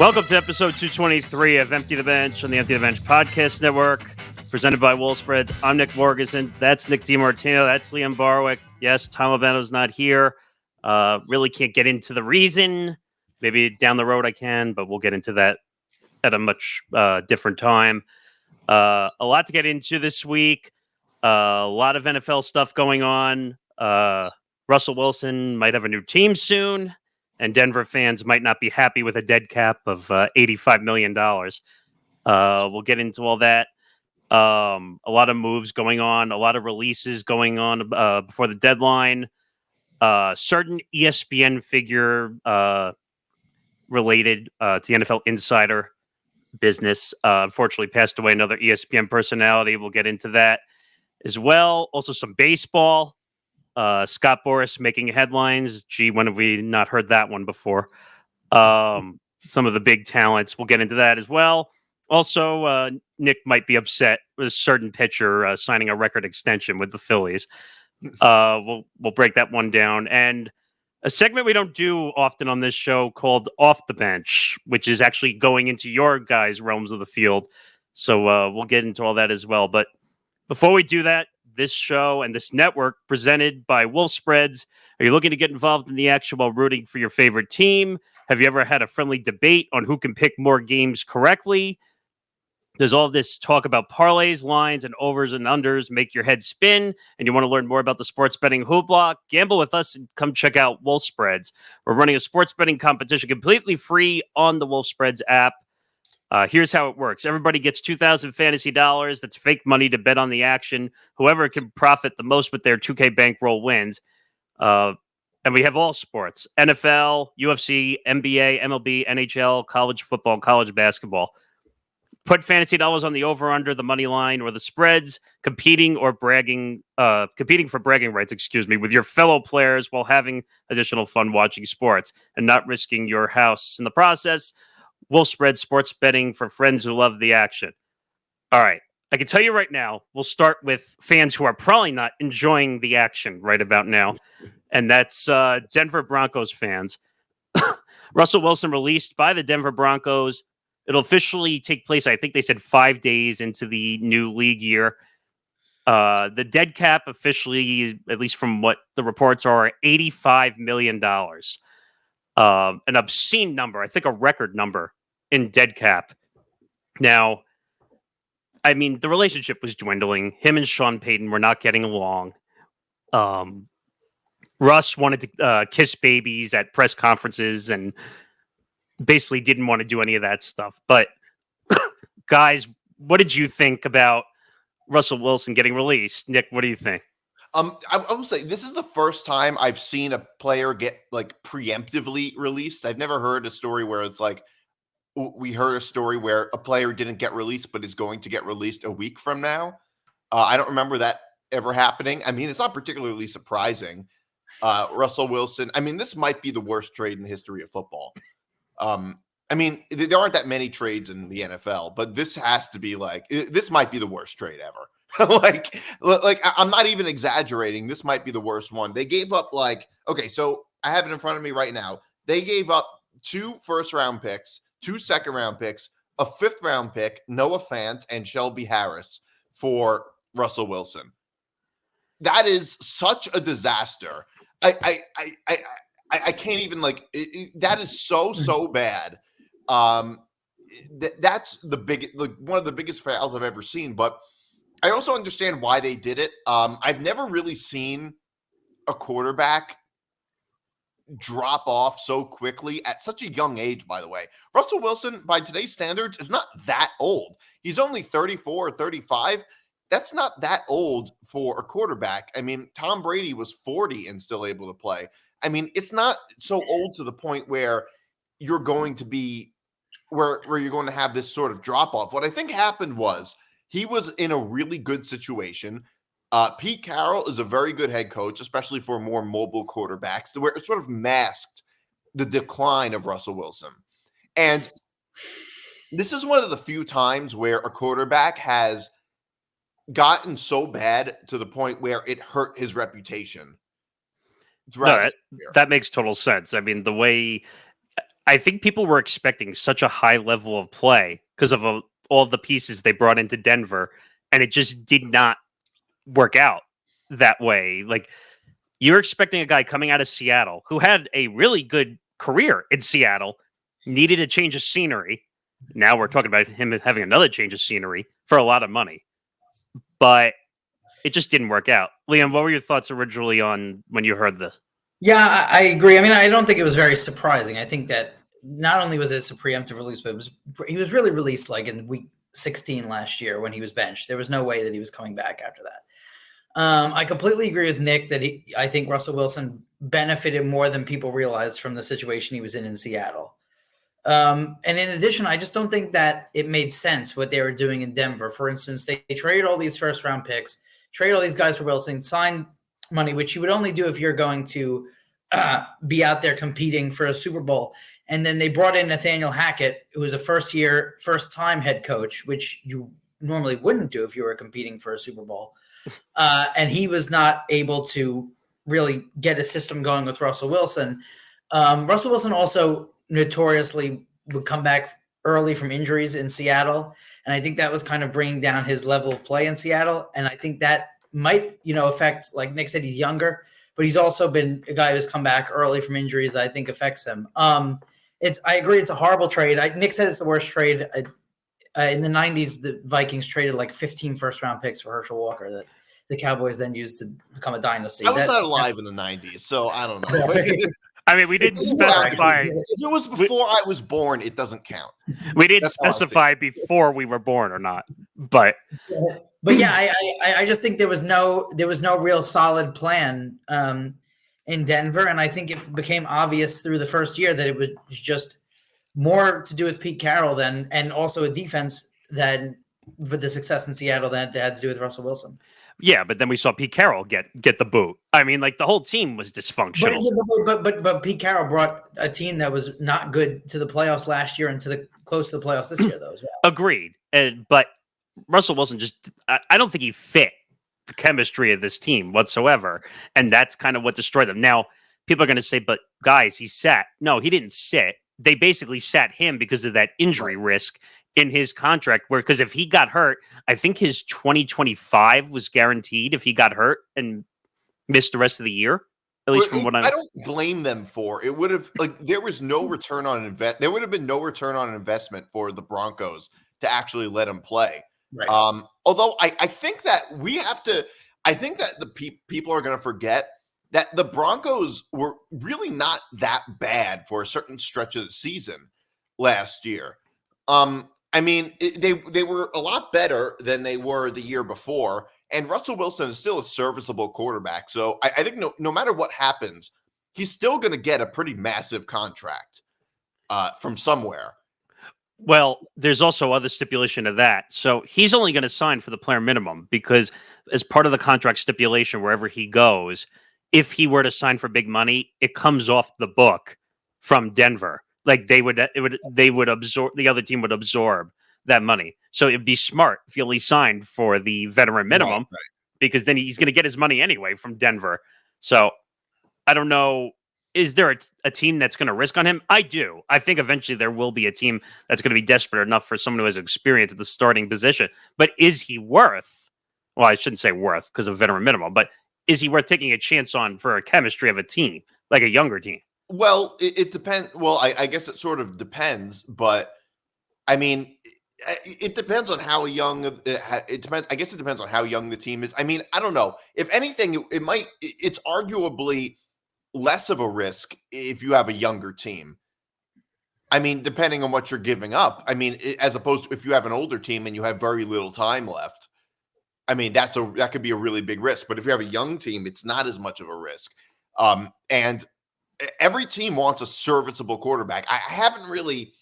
Welcome to episode 223 of Empty the Bench on the Empty the Bench podcast network, presented by WolfSpreads. I'm Nick Morgasen. That's Nick DiMartino. That's Liam Barwick. Yes, Tom Albano's not here. Really can't get into the reason. Maybe down the road I can, but we'll get into that at a much different time. A lot to get into this week. A lot of NFL stuff going on. Russell Wilson might have a new team soon, and Denver fans might not be happy with a dead cap of $85 million. We'll get into all that. A lot of moves going on, a lot of releases going on before the deadline. Certain ESPN figure related to the NFL Insider business unfortunately passed away. Another ESPN personality. We'll get into that as well. Also some baseball. Scott Boras making headlines. Gee, when have we not heard that one before? Some of the big talents. We'll get into that as well. Also, Nick might be upset with a certain pitcher signing a record extension with the Phillies. We'll break that one down. And a segment we don't do often on this show called Off the Bench, which is actually going into your guys' realms of the field. So we'll get into all that as well. But before we do that, this show and this network presented by WolfSpreads. Are you looking to get involved in the action while rooting for your favorite team? Have you ever had a friendly debate on who can pick more games correctly? There's all this talk about parlays, lines, and overs and unders make your head spin, and you want to learn more about the sports betting hoopla? Gamble with us and come check out WolfSpreads. We're running a sports betting competition completely free on the WolfSpreads app. Here's how it works. Everybody gets 2,000 fantasy dollars. That's fake money to bet on the action. Whoever can profit the most with their 2K bankroll wins. And we have all sports: NFL, UFC, NBA, MLB, NHL, college football, college basketball. Put fantasy dollars on the over/under, the money line, or the spreads, competing for bragging rights, with your fellow players while having additional fun watching sports and not risking your house in the process. WolfSpreads sports betting for friends who love the action. All right. I can tell you right now, we'll start with fans who are probably not enjoying the action right about now. And that's Denver Broncos fans. Russell Wilson released by the Denver Broncos. It'll officially take place, I think they said 5 days into the new league year. The dead cap officially, at least from what the reports are, $85 million. An obscene number, I think a record number in dead cap. Now, I mean, the relationship was dwindling. Him and Sean Payton were not getting along. Russ wanted to kiss babies at press conferences and basically didn't want to do any of that stuff. But guys, what did you think about Russell Wilson getting released? Nick, what do you think? I would say this is the first time I've seen a player get preemptively released. I've never heard a story where it's we heard a story where a player didn't get released but is going to get released a week from now. I don't remember that ever happening. I mean, it's not particularly surprising. Russell Wilson, I mean, this might be the worst trade in the history of football. I mean, there aren't that many trades in the NFL, but this has to be this might be the worst trade ever. I'm not even exaggerating. This might be the worst one. They gave up okay, so I have it in front of me right now. They gave up 2 first-round picks, 2 second-round picks, a 5th-round pick, Noah Fant, and Shelby Harris for Russell Wilson. That is such a disaster. I can't even that is so bad. That's the big one of the biggest fouls I've ever seen, but I also understand why they did it. I've never really seen a quarterback drop off so quickly at such a young age, by the way. Russell Wilson, by today's standards, is not that old. He's only 34 or 35. That's not that old for a quarterback. I mean, Tom Brady was 40 and still able to play. I mean, it's not so old to the point where you're going to be where you're going to have this sort of drop off. What I think happened was he was in a really good situation. Pete Carroll is a very good head coach, especially for more mobile quarterbacks, where it sort of masked the decline of Russell Wilson. And this is one of the few times where a quarterback has gotten so bad to the point where it hurt his reputation. No, that makes total sense. I mean, the way I think people were expecting such a high level of play because of all the pieces they brought into Denver, and it just did not work out that way. Like, you're expecting a guy coming out of Seattle who had a really good career in Seattle, needed a change of scenery. Now we're talking about him having another change of scenery for a lot of money, but it just didn't work out. Liam, what were your thoughts originally on when you heard this? Yeah, I agree. I mean, I don't think it was very surprising. I think that not only was it a preemptive release, but he was really released like in week 16 last year when he was benched. There was no way that he was coming back after that. I completely agree with Nick that I think Russell Wilson benefited more than people realized from the situation he was in Seattle. And in addition, I just don't think that it made sense what they were doing in Denver. For instance, they traded all these first-round picks, traded all these guys for Wilson, signed money, which you would only do if you're going to be out there competing for a Super Bowl. And then they brought in Nathaniel Hackett, who was a first-time head coach, which you normally wouldn't do if you were competing for a Super Bowl. And he was not able to really get a system going with Russell Wilson. Russell Wilson also notoriously would come back early from injuries in Seattle. And I think that was kind of bringing down his level of play in Seattle. And I think that might, affect, like Nick said, he's younger, but he's also been a guy who's come back early from injuries that I think affects him. I agree. It's a horrible trade. Nick said it's the worst trade. In the 90s, the Vikings traded like 15 first-round picks for Herschel Walker that the Cowboys then used to become a dynasty. I was not alive in the 90s, so I don't know. I mean, we didn't specify. If it was before I was born, it doesn't count. We didn't specify before we were born or not, but yeah, I just think there was no real solid plan in Denver, and I think it became obvious through the first year that it was just more to do with Pete Carroll and also a defense than for the success in Seattle that had to do with Russell Wilson. Yeah, but then we saw Pete Carroll get the boot. I mean, like the whole team was dysfunctional. But Pete Carroll brought a team that was not good to the playoffs last year and close to the playoffs this year, though, as well. Agreed. But Russell Wilson I don't think he fit the chemistry of this team whatsoever. And that's kind of what destroyed them. Now, people are going to say, but guys, he sat. No, he didn't sit. They basically sat him because of that injury risk in his contract, because if he got hurt, I think his 2025 was guaranteed if he got hurt and missed the rest of the year. At least from what I don't blame them for. It would have there was no return on there would have been no return on investment for the Broncos to actually let him play. Right. Although I think that I think that the people are going to forget that the Broncos were really not that bad for a certain stretch of the season last year. I mean, they were a lot better than they were the year before, and Russell Wilson is still a serviceable quarterback. So I think no matter what happens, he's still going to get a pretty massive contract from somewhere. Well, there's also other stipulation of that. So he's only going to sign for the player minimum because as part of the contract stipulation, wherever he goes, if he were to sign for big money, it comes off the book from Denver. Like they would absorb, the other team would absorb that money. So it'd be smart if he only signed for the veteran minimum, right. Because then he's going to get his money anyway from Denver. So I don't know. Is there a team that's going to risk on him? I do. I think eventually there will be a team that's going to be desperate enough for someone who has experience at the starting position. But is he worth? Well, I shouldn't say worth because of veteran minimum, but is he worth taking a chance on for a chemistry of a team, like a younger team? Well, it depends. Well, I guess it sort of depends, but I mean, it depends on how young. It depends. I guess it depends on how young the team is. I mean, I don't know. If anything, it's arguably less of a risk if you have a younger team. I mean, depending on what you're giving up. I mean, as opposed to if you have an older team and you have very little time left. I mean, that could be a really big risk. But if you have a young team, it's not as much of a risk. And every team wants a serviceable quarterback. I haven't really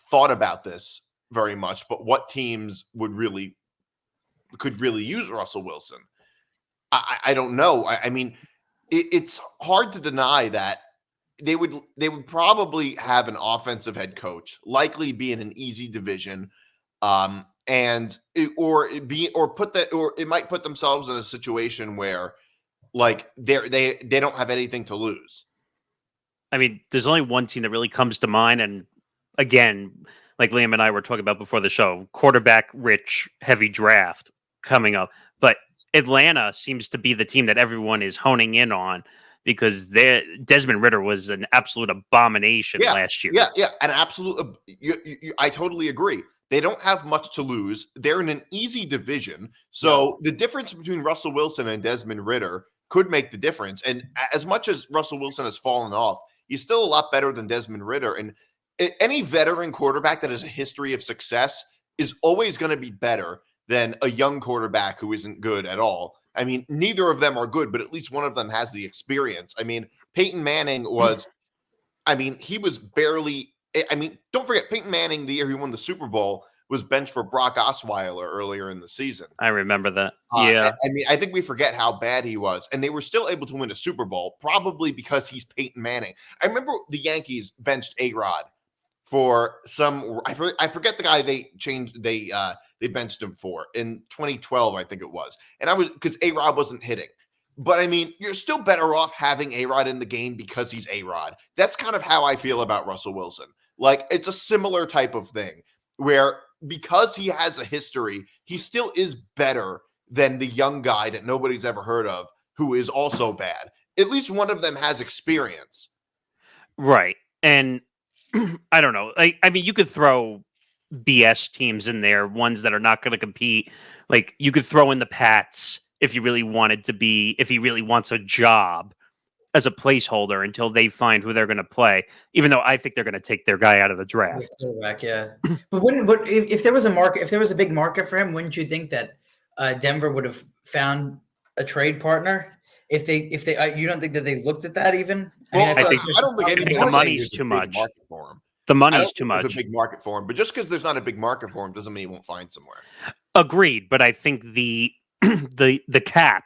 thought about this very much, but what teams could really use Russell Wilson? I don't know. I mean, it's hard to deny that they would probably have an offensive head coach, likely be in an easy division, or it might put themselves in a situation where like they don't have anything to lose. I mean, there's only one team that really comes to mind. And again, like Liam and I were talking about before the show, quarterback rich, heavy draft coming up. But Atlanta seems to be the team that everyone is honing in on because Desmond Ridder was an absolute abomination last year. Yeah, an absolute. I totally agree. They don't have much to lose. They're in an easy division. So the difference between Russell Wilson and Desmond Ridder could make the difference. And as much as Russell Wilson has fallen off, he's still a lot better than Desmond Ridder. And any veteran quarterback that has a history of success is always going to be better than a young quarterback who isn't good at all. I mean, neither of them are good, but at least one of them has the experience. I mean, Peyton Manning was, he was barely, don't forget, Peyton Manning, the year he won the Super Bowl, was benched for Brock Osweiler earlier in the season. I remember that. Yeah. I think we forget how bad he was. And they were still able to win a Super Bowl, probably because he's Peyton Manning. I remember the Yankees benched A-Rod for some, I forget the guy they benched him for in 2012, I think it was. And because A-Rod wasn't hitting. But I mean, you're still better off having A-Rod in the game because he's A-Rod. That's kind of how I feel about Russell Wilson. Like, it's a similar type of thing where because he has a history, he still is better than the young guy that nobody's ever heard of who is also bad. At least one of them has experience. Right. And I don't know. I mean, you could throw BS teams in there, ones that are not going to compete. Like, you could throw in the Pats if you really wanted to be, if he really wants a job as a placeholder until they find who they're going to play, even though I think they're going to take their guy out of the draft. Yeah. But if there was a market, if there was a big market for him, wouldn't you think that Denver would have found a trade partner? If they, you don't think that they looked at that even? Well, I don't think the money's too much. For him. The money's too much. There's a big market for him, but just because there's not a big market for him doesn't mean he won't find somewhere. Agreed, but I think the cap,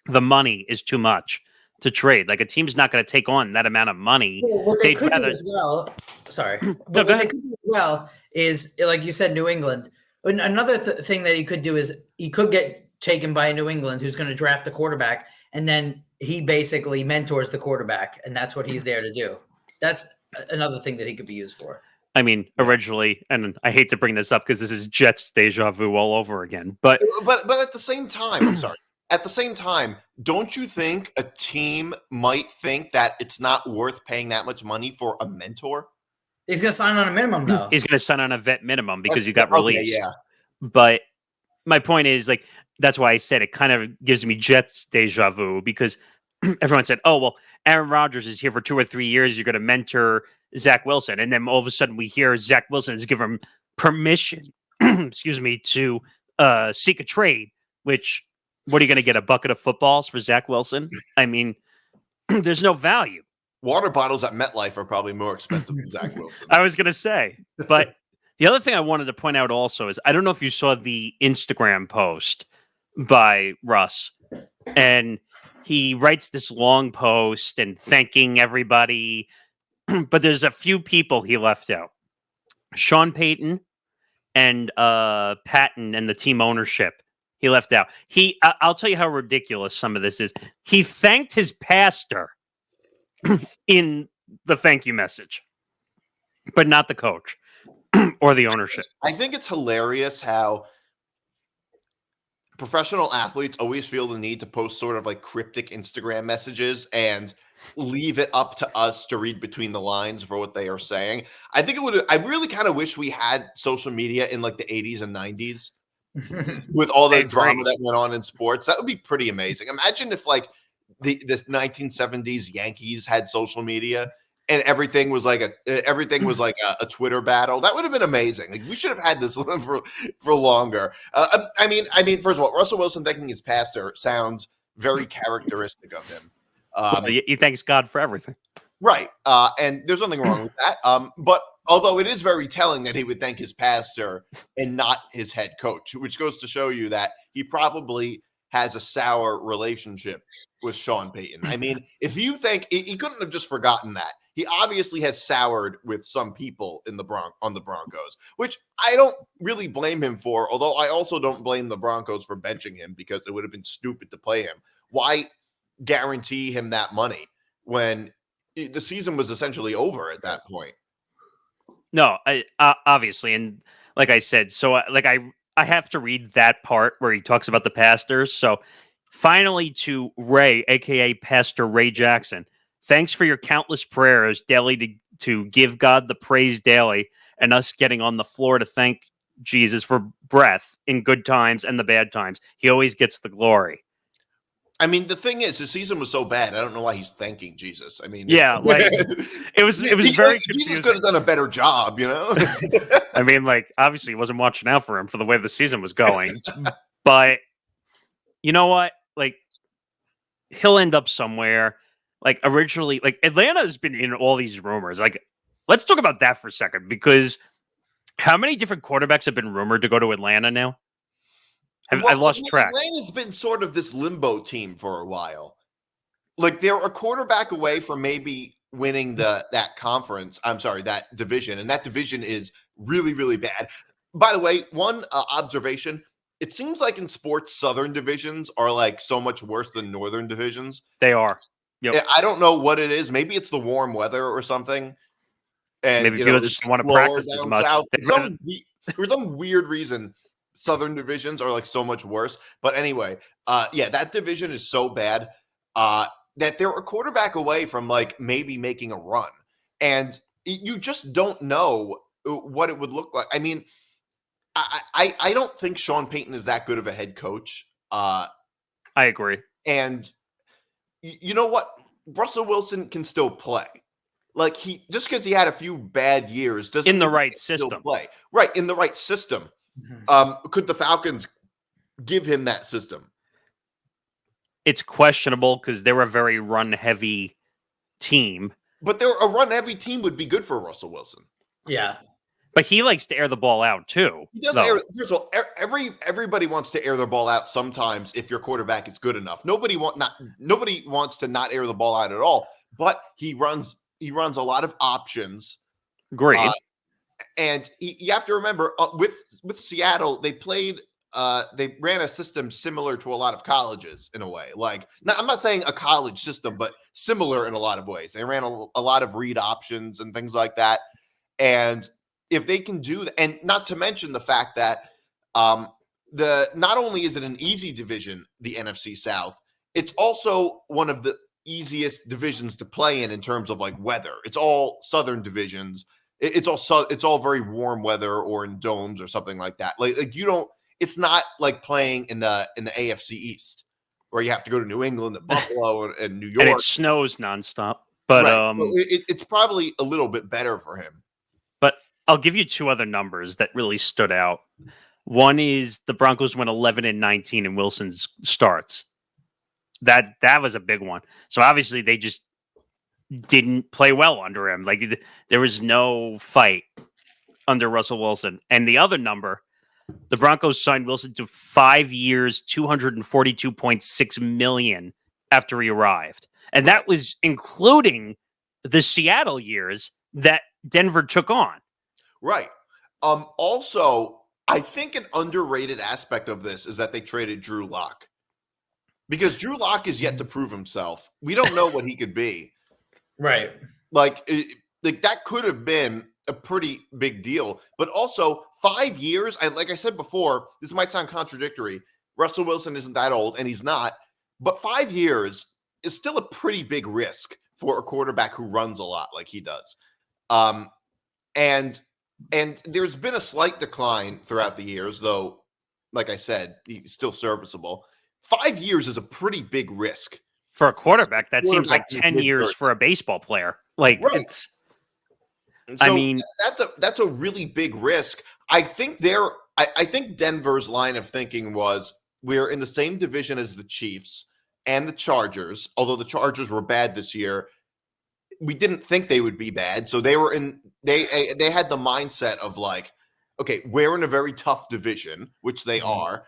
the money is too much to trade. Like, a team's not going to take on that amount of money. Well, what they could do as well. Sorry, but what they could do as well is, like you said, New England. Another thing that he could do is he could get taken by New England, who's going to draft a quarterback, and then he basically mentors the quarterback, and that's what he's there to do. That's another thing that he could be used for. I mean, originally, and I hate to bring this up because this is Jets deja vu all over again, but at the same time, I'm sorry. At the same time, don't you think a team might think that it's not worth paying that much money for a mentor? He's going to sign on a minimum, though. He's going to sign on a vet minimum because he got released. Yeah. But my point is, like, that's why I said it kind of gives me Jets deja vu, because everyone said, oh, well, Aaron Rodgers is here for 2 or 3 years. You're going to mentor Zach Wilson. And then all of a sudden we hear Zach Wilson has given him permission, to seek a trade, which, what are you going to get, a bucket of footballs for Zach Wilson? I mean, there's no value. Water bottles at MetLife are probably more expensive than Zach Wilson. I was going to say, but the other thing I wanted to point out also is, I don't know if you saw the Instagram post by Russ, and he writes this long post and thanking everybody, but there's a few people he left out. Sean Payton and Patton and the team ownership, he left out. I'll tell you how ridiculous some of this is. He thanked his pastor in the thank you message, but not the coach or the ownership. I think it's hilarious how professional athletes always feel the need to post sort of like cryptic Instagram messages and leave it up to us to read between the lines for what they are saying. I think I really kind of wish we had social media in like the 80s and 90s with all the drama that went on in sports. That would be pretty amazing. Imagine if like the 1970s Yankees had social media and everything was like a Twitter battle. That would have been amazing. Like, we should have had this for longer. I mean, first of all, Russell Wilson thanking his pastor sounds very characteristic of him. He thanks God for everything. Right. And there's nothing wrong with that. But although it is very telling that he would thank his pastor and not his head coach, which goes to show you that he probably has a sour relationship with Sean Payton. I mean, if you think he couldn't have just forgotten that. He obviously has soured with some people on the Broncos, which I don't really blame him for, although I also don't blame the Broncos for benching him because it would have been stupid to play him. Why guarantee him that money when the season was essentially over at that point. No, obviously, and like I said, so I have to read that part where he talks about the pastors. So finally, to Ray, aka Pastor Ray Jackson, thanks for your countless prayers daily to give God the praise daily, and us getting on the floor to thank Jesus for breath in good times and the bad times. He always gets the glory. I mean, the thing is, the season was so bad. I don't know why he's thanking Jesus. I mean, Yeah, like it was very confusing. Jesus could have done a better job, you know. I mean, like obviously, he wasn't watching out for him for the way the season was going. But you know what? Like he'll end up somewhere. Like originally, like Atlanta has been in all these rumors. Like, let's talk about that for a second because how many different quarterbacks have been rumored to go to Atlanta now? I lost track. Atlanta's been sort of this limbo team for a while. Like they're a quarterback away from maybe winning that conference. I'm sorry, that division, and that division is really, really bad. By the way, one observation: it seems like in sports, Southern divisions are like so much worse than Northern divisions. They are. Yep. I don't know what it is. Maybe it's the warm weather or something. And maybe people just want to practice as much. For some weird reason, Southern divisions are like so much worse. But anyway, yeah, that division is so bad that they're a quarterback away from like maybe making a run. And you just don't know what it would look like. I mean, I don't think Sean Payton is that good of a head coach. I agree. And you know what? Russell Wilson can still play. Like just because he had a few bad years doesn't in the right system play. Right, in the right system. Mm-hmm. Could the Falcons give him that system? It's questionable because they're a very run-heavy team. But a run-heavy team would be good for Russell Wilson. Yeah. But he likes to air the ball out too. He does air. First of all, everybody wants to air their ball out sometimes if your quarterback is good enough. Nobody wants to not air the ball out at all. But he runs a lot of options. Great. And you have to remember with Seattle, they ran a system similar to a lot of colleges in a way. Like, I'm not saying a college system, but similar in a lot of ways. They ran a lot of read options and things like that. And if they can do that, and not to mention the fact that not only is it an easy division, the NFC South, it's also one of the easiest divisions to play in terms of like weather. It's all Southern divisions. It's all very warm weather or in domes or something like that. Like you don't. It's not like playing in the AFC East where you have to go to New England and Buffalo and New York. And it snows nonstop. But right. So it's probably a little bit better for him. But I'll give you two other numbers that really stood out. One is the Broncos went 11-19 in Wilson's starts. That was a big one. So obviously they just didn't play well under him. Like there was no fight under Russell Wilson. And the other number, the Broncos signed Wilson to 5 years, $242.6 million after he arrived. And that was including the Seattle years that Denver took on. Right. Also, I think an underrated aspect of this is that they traded Drew Lock. Because Drew Lock is yet to prove himself. We don't know what he could be. Right. Like that could have been a pretty big deal. But also, 5 years, like I said before, this might sound contradictory. Russell Wilson isn't that old, and he's not. But 5 years is still a pretty big risk for a quarterback who runs a lot like he does. And there's been a slight decline throughout the years, though, like I said, he's still serviceable. 5 years is a pretty big risk. For a quarterback, that seems like 10 years for a baseball player. Like, right. So I mean, that's a really big risk. I think I think Denver's line of thinking was we're in the same division as the Chiefs and the Chargers, although the Chargers were bad this year. We didn't think they would be bad. So they had the mindset of like, okay, we're in a very tough division, which they are.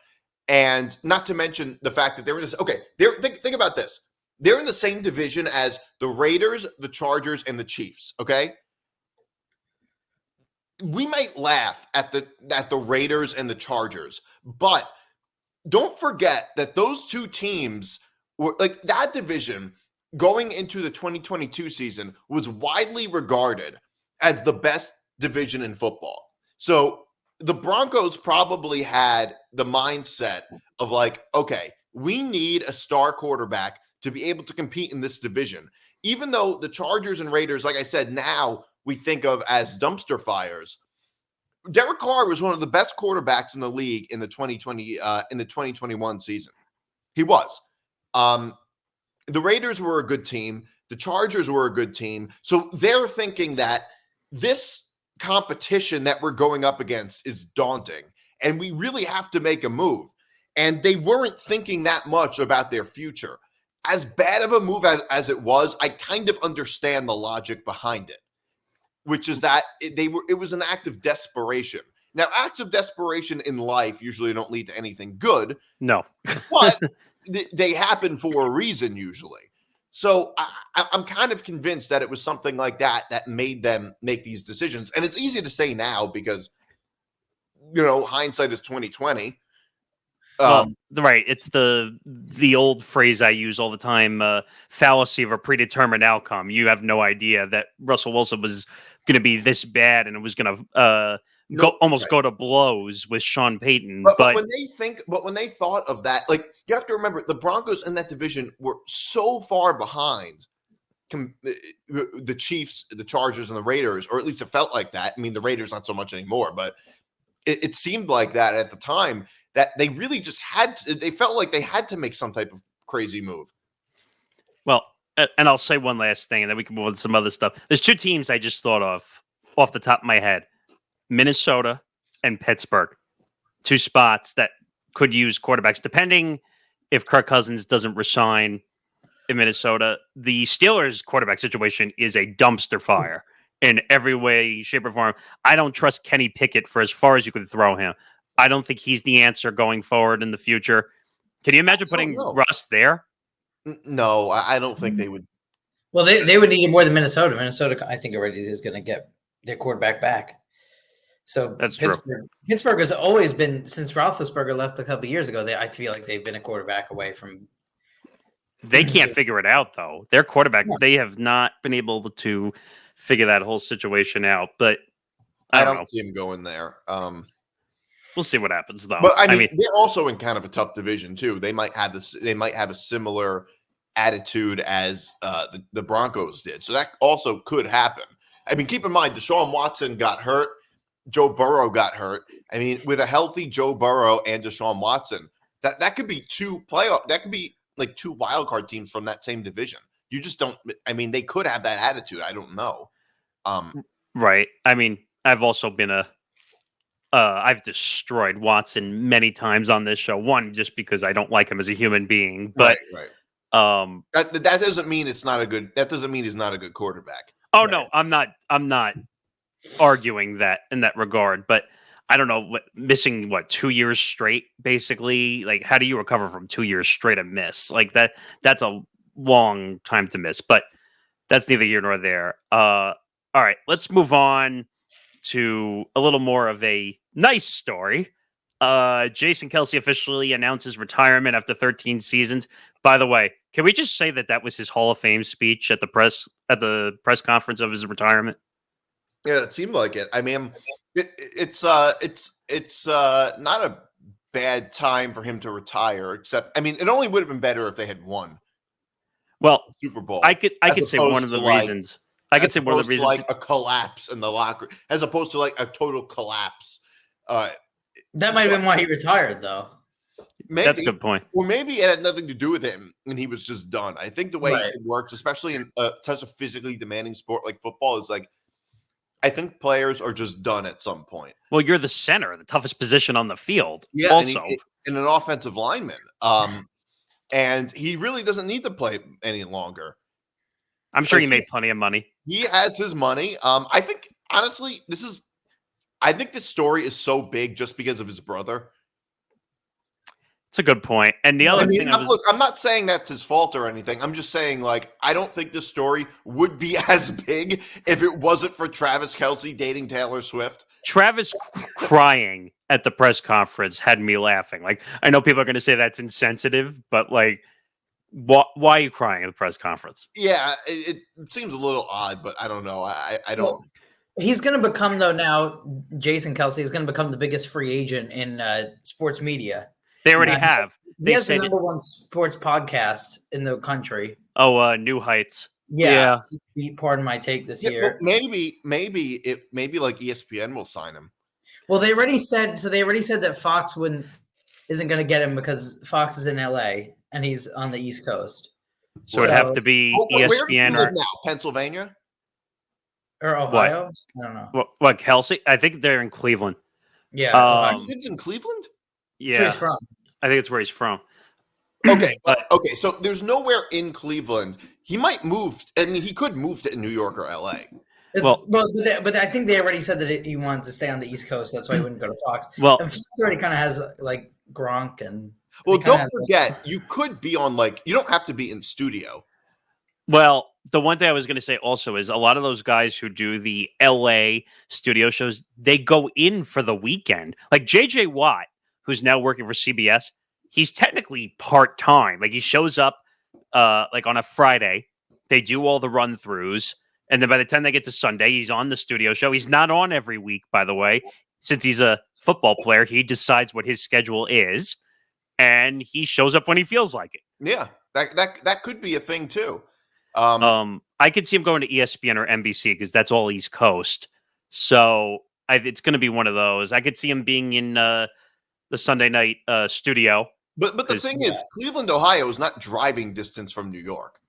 And not to mention the fact that they're in this, think about this. They're in the same division as the Raiders, the Chargers, and the Chiefs. Okay. We might laugh at the Raiders and the Chargers, but don't forget that those two teams were like that division going into the 2022 season was widely regarded as the best division in football. So the Broncos probably had the mindset of like, okay, we need a star quarterback to be able to compete in this division. Even though the Chargers and Raiders, like I said, now we think of as dumpster fires. Derek Carr was one of the best quarterbacks in the league in the 2021 season. He was. The Raiders were a good team. The Chargers were a good team. So they're thinking that this competition that we're going up against is daunting, and we really have to make a move. And they weren't thinking that much about their future. As bad of a move as it was, I kind of understand the logic behind it, which is that it was an act of desperation. Now, acts of desperation in life usually don't lead to anything good. No. But they happen for a reason usually. So I'm kind of convinced that it was something like that made them make these decisions. And it's easy to say now because, hindsight is 2020. Right. It's the old phrase I use all the time, fallacy of a predetermined outcome. You have no idea that Russell Wilson was going to be this bad and it was going to go to blows with Sean Payton. But when they thought of that, like, you have to remember the Broncos in that division were so far behind the Chiefs, the Chargers, and the Raiders, or at least it felt like that. I mean, the Raiders not so much anymore, but it seemed like that at the time, that they really just they felt like they had to make some type of crazy move. Well, and I'll say one last thing, and then we can move on to some other stuff. There's two teams I just thought of off the top of my head. Minnesota and Pittsburgh, two spots that could use quarterbacks, depending if Kirk Cousins doesn't resign in Minnesota. The Steelers' quarterback situation is a dumpster fire in every way, shape, or form. I don't trust Kenny Pickett for as far as you could throw him. I don't think he's the answer going forward in the future. Can you imagine putting Russ there? No, I don't think they would. Well, they would need more than Minnesota. Minnesota, I think, already is going to get their quarterback back. So that's Pittsburgh, true. Pittsburgh has always been, since Roethlisberger left a couple of years ago, I feel like they've been a quarterback away from. They can't figure it out, though. Their quarterback, they have not been able to figure that whole situation out. But I don't see him going there. We'll see what happens, though. But I mean, they're also in kind of a tough division too. They might have this. They might have a similar attitude as the Broncos did. So that also could happen. I mean, keep in mind, Deshaun Watson got hurt. Joe Burrow got hurt. I mean, with a healthy Joe Burrow and Deshaun Watson, that could be two playoff. That could be like two wildcard teams from that same division. You just don't. I mean, they could have that attitude. I don't know. Right. I mean, I've also been I've destroyed Watson many times on this show. One, just because I don't like him as a human being, but right. That doesn't mean it's not a good. That doesn't mean he's not a good quarterback. Oh no, I'm not arguing that in that regard. But I don't know, missing 2 years straight, basically. Like, how do you recover from 2 years straight of miss? Like that? That's a long time to miss. But that's neither here nor there. All right, let's move on to a little more of a nice story. Jason Kelce officially announces retirement after 13 seasons. By the way, can we just say that was his Hall of Fame speech at the press conference of his retirement? Yeah, it seemed like it. I mean, it's not a bad time for him to retire. Except, I mean, it only would have been better if they had won. Well, the Super Bowl. I could say one of the reasons. I could say one of the reasons, like a collapse in the locker, as opposed to like a total collapse. That might have been why he retired, though. Maybe, that's a good point. Or maybe it had nothing to do with him, and he was just done. I think the way it works, especially in such a physically demanding sport like football, is like, I think players are just done at some point. Well, you're the center, the toughest position on the field. Yeah, also, and an offensive lineman. And he really doesn't need to play any longer. I'm sure he made plenty of money. He has his money. I think, honestly, I think this story is so big just because of his brother. It's a good point. And the other thing, look, I'm not saying that's his fault or anything. I'm just saying, like, I don't think this story would be as big if it wasn't for Travis Kelce dating Taylor Swift. Travis crying at the press conference had me laughing. Like, I know people are going to say that's insensitive, but like, Why are you crying at the press conference? Yeah, it seems a little odd, but I don't know. I don't. Well, he's going to become, though, now, Jason Kelce is going to become the biggest free agent in sports media. They already have. He has the number one sports podcast in the country. Oh, New Heights. Yeah. Pardon my take this year. Maybe like ESPN will sign him. Well, they already said that Fox isn't going to get him because Fox is in LA and he's on the East Coast. So it'd have to be ESPN where does he live now? Pennsylvania or Ohio? What? I don't know. What Kelce? I think they're in Cleveland. Yeah, he lives in Cleveland. Yeah, that's where he's from. I think it's where he's from. Okay, okay. So there's nowhere in Cleveland. He might move. I mean, he could move to New York or LA. But I think they already said that he wanted to stay on the East Coast. That's why he wouldn't go to Fox. Well, and Fox already kind of has like Gronk and. Well, don't forget, you could be on you don't have to be in studio. Well, the one thing I was going to say also is a lot of those guys who do the LA studio shows, they go in for the weekend. Like JJ Watt, who's now working for CBS, he's technically part-time. Like he shows up like on a Friday. They do all the run-throughs. And then by the time they get to Sunday, he's on the studio show. He's not on every week, by the way. Since he's a football player, he decides what his schedule is. And he shows up when he feels like it. Yeah, that could be a thing too. I could see him going to ESPN or NBC because that's all East Coast. So it's going to be one of those. I could see him being in the Sunday night studio. But the thing is, Cleveland, Ohio is not driving distance from New York.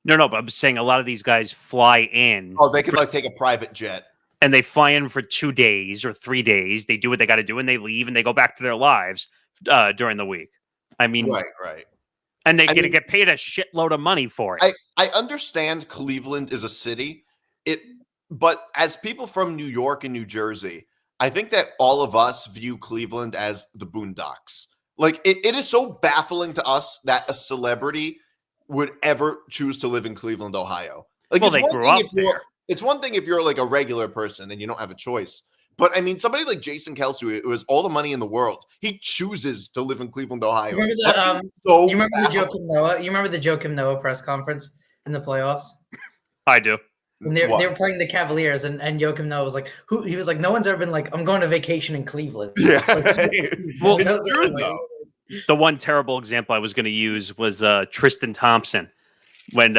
No, but I'm saying a lot of these guys fly in. Oh, they could take a private jet. And they fly in for 2 days or 3 days. They do what they got to do and they leave and they go back to their lives during the week. I mean, right. And they're going to get paid a shitload of money for it. I understand Cleveland is a city, but as people from New York and New Jersey, I think that all of us view Cleveland as the Boondocks. Like it is so baffling to us that a celebrity would ever choose to live in Cleveland, Ohio. Like, well, they grew up there. It's one thing if you're like a regular person and you don't have a choice. But I mean, somebody like Jason Kelce, who has all the money in the world, he chooses to live in Cleveland, Ohio. You remember the Joakim Noah press conference in the playoffs? I do. And they were playing the Cavaliers, and Joakim Noah was like, he was like, no one's ever been like, I'm going to vacation in Cleveland. Yeah. Well, it's true, though. The one terrible example I was going to use was Tristan Thompson when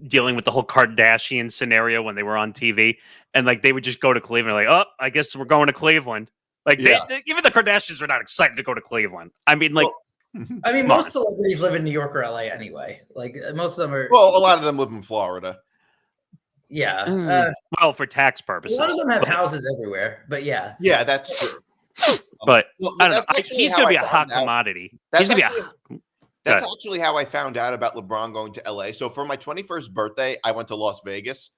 dealing with the whole Kardashian scenario when they were on TV. And like they would just go to Cleveland, like, oh, I guess we're going to Cleveland. Like even the Kardashians are not excited to go to Cleveland. I mean, like, most celebrities live in New York or LA anyway. Like most of them are. Well, a lot of them live in Florida. Yeah. Well, for tax purposes. A lot of them have houses everywhere, but yeah. Yeah, that's true. But I don't know. He's going to be a hot commodity. He's going to be That's actually how I found out about LeBron going to LA. So for my 21st birthday, I went to Las Vegas.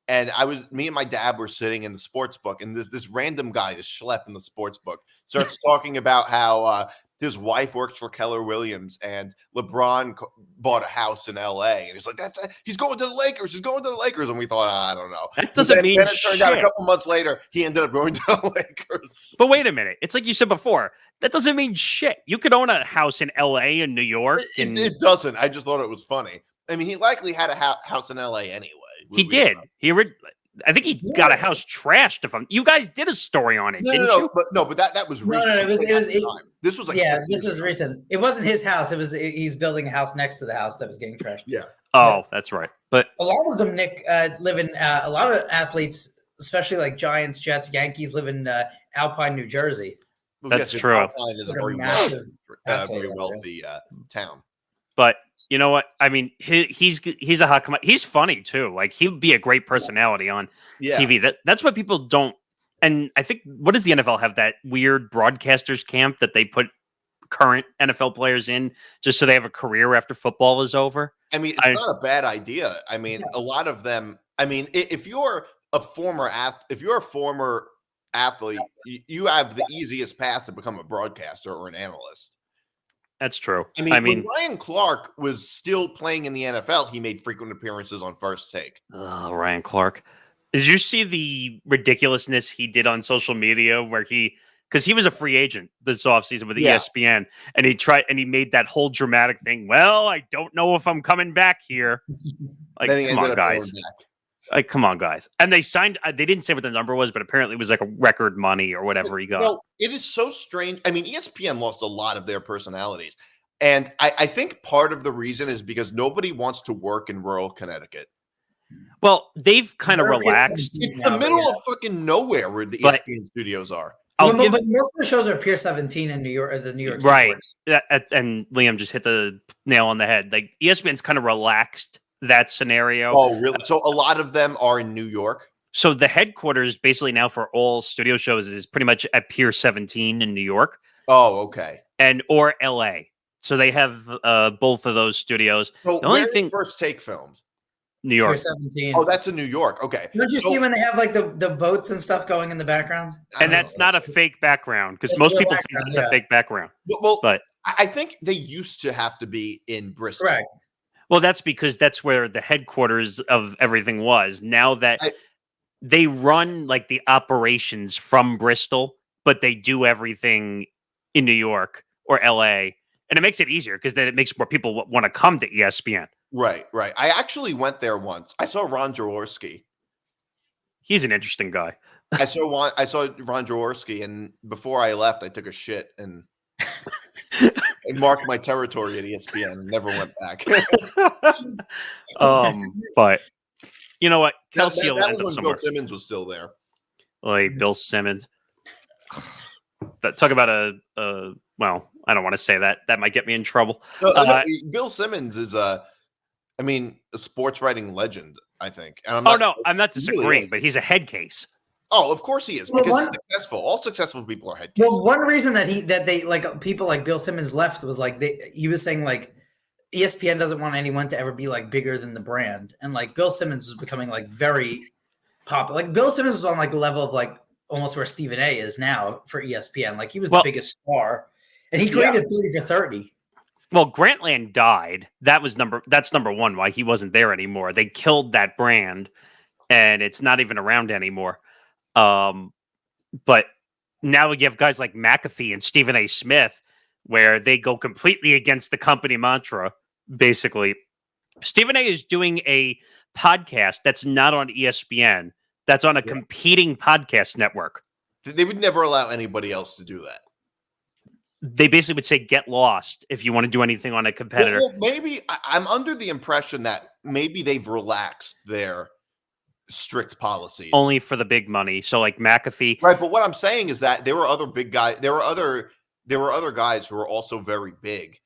And me and my dad were sitting in the sports book, and this random guy, this schlep in the sports book, starts talking about how his wife works for Keller Williams, and LeBron bought a house in LA, and he's like, he's going to the Lakers. He's going to the Lakers, and we thought, I don't know. That doesn't mean it turned out a couple months later, he ended up going to the Lakers. But wait a minute, it's like you said before. That doesn't mean shit. You could own a house in LA and New York. It doesn't. I just thought it was funny. I mean, he likely had a house in LA anyway. He did. I think he got a house trashed. You guys did a story on it, didn't you? But that was recent. No, this was like this was recent. It wasn't his house. It was he's building a house next to the house that was getting trashed. Yeah. Oh, that's right. But a lot of them, Nick, live in. A lot of athletes, especially like Giants, Jets, Yankees, live in Alpine, New Jersey. Well, that's true. Alpine is a very wealthy town. But you know what? I mean, he's a hot commodity. He's funny too. Like he'd be a great personality on TV. That's what people don't. And I think what does the NFL have, that weird broadcasters camp that they put current NFL players in just so they have a career after football is over? I mean, it's not a bad idea. I mean, a lot of them. I mean, if you're a former athlete, you have the easiest path to become a broadcaster or an analyst. That's true. I mean, when Ryan Clark was still playing in the NFL, he made frequent appearances on First Take. Oh, Ryan Clark. Did you see the ridiculousness he did on social media where he because he was a free agent this offseason with ESPN, and he made that whole dramatic thing. Well, I don't know if I'm coming back here. Like, come on, guys. Like, come on, guys. And they signed, they didn't say what the number was, but apparently it was like a record money or whatever he got. No, it is so strange. I mean, ESPN lost a lot of their personalities. And I think part of the reason is because nobody wants to work in rural Connecticut. Well, they've kind of relaxed. It's the middle of fucking nowhere where the ESPN studios are. But most of the shows are Pier 17 in New York, or the New York. Right. And Liam just hit the nail on the head. Like, ESPN's kind of relaxed that scenario. Oh, really? So a lot of them are in New York? So the headquarters basically now for all studio shows is pretty much at Pier 17 in New York. Oh, okay. Or LA. So they have both of those studios. So the only where's thing First Take filmed? New York. Pier 17. Oh, that's in New York. Okay. Don't you see when they have like the boats and stuff going in the background? And that's not a fake background, because most people think it's a fake background. Well, but I think they used to have to be in Bristol. Correct. Well, that's because that's where the headquarters of everything was. Now that they run like the operations from Bristol, but they do everything in New York or LA. And it makes it easier because then it makes more people want to come to ESPN. Right. I actually went there once. I saw Ron Jaworski. He's an interesting guy. I saw Ron Jaworski, and before I left, I took a shit and marked my territory at ESPN and never went back. But you know what? Kelce will that end was up when somewhere. Bill Simmons was still there. Like Bill Simmons. Talk about a well, I don't want to say that. That might get me in trouble. No, Bill Simmons is a sports writing legend, I think. And I'm not disagreeing, really, but he's a head case. Oh, of course he is, because he's successful. All successful people are head cases. Well, one reason that they like people like Bill Simmons left was like he was saying like ESPN doesn't want anyone to ever be like bigger than the brand, and like Bill Simmons was becoming like very popular. Like Bill Simmons was on like the level of like almost where Stephen A is now for ESPN. Like he was the biggest star, and he created 30 for 30. Well, Grantland died. That's number one. Why he wasn't there anymore. They killed that brand, and it's not even around anymore. But now you have guys like McAfee and Stephen A. Smith, where they go completely against the company mantra. Basically, Stephen A. is doing a podcast that's not on ESPN. That's on a competing podcast network. They would never allow anybody else to do that. They basically would say, get lost if you want to do anything on a competitor. Well, maybe I'm under the impression that maybe they've relaxed their strict policies. Only for the big money. So like McAfee. Right. But what I'm saying is that there were other big guys. There were other guys who were also very big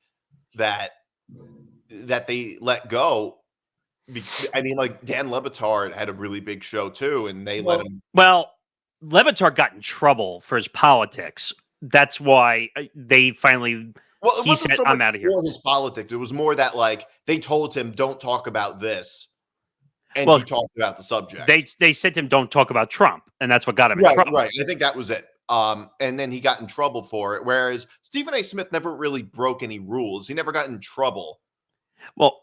that they let go. I mean, like Dan Le Batard had a really big show too, and they let him. Well, Le Batard got in trouble for his politics. That's why they finally. Well, he said, "I'm out of here." His politics. It was more that like they told him, "Don't talk about this," and he talked about the subject. They said to him, "Don't talk about Trump," and that's what got him in trouble. Right. I think that was it. And then he got in trouble for it. Whereas Stephen A. Smith never really broke any rules. He never got in trouble. Well,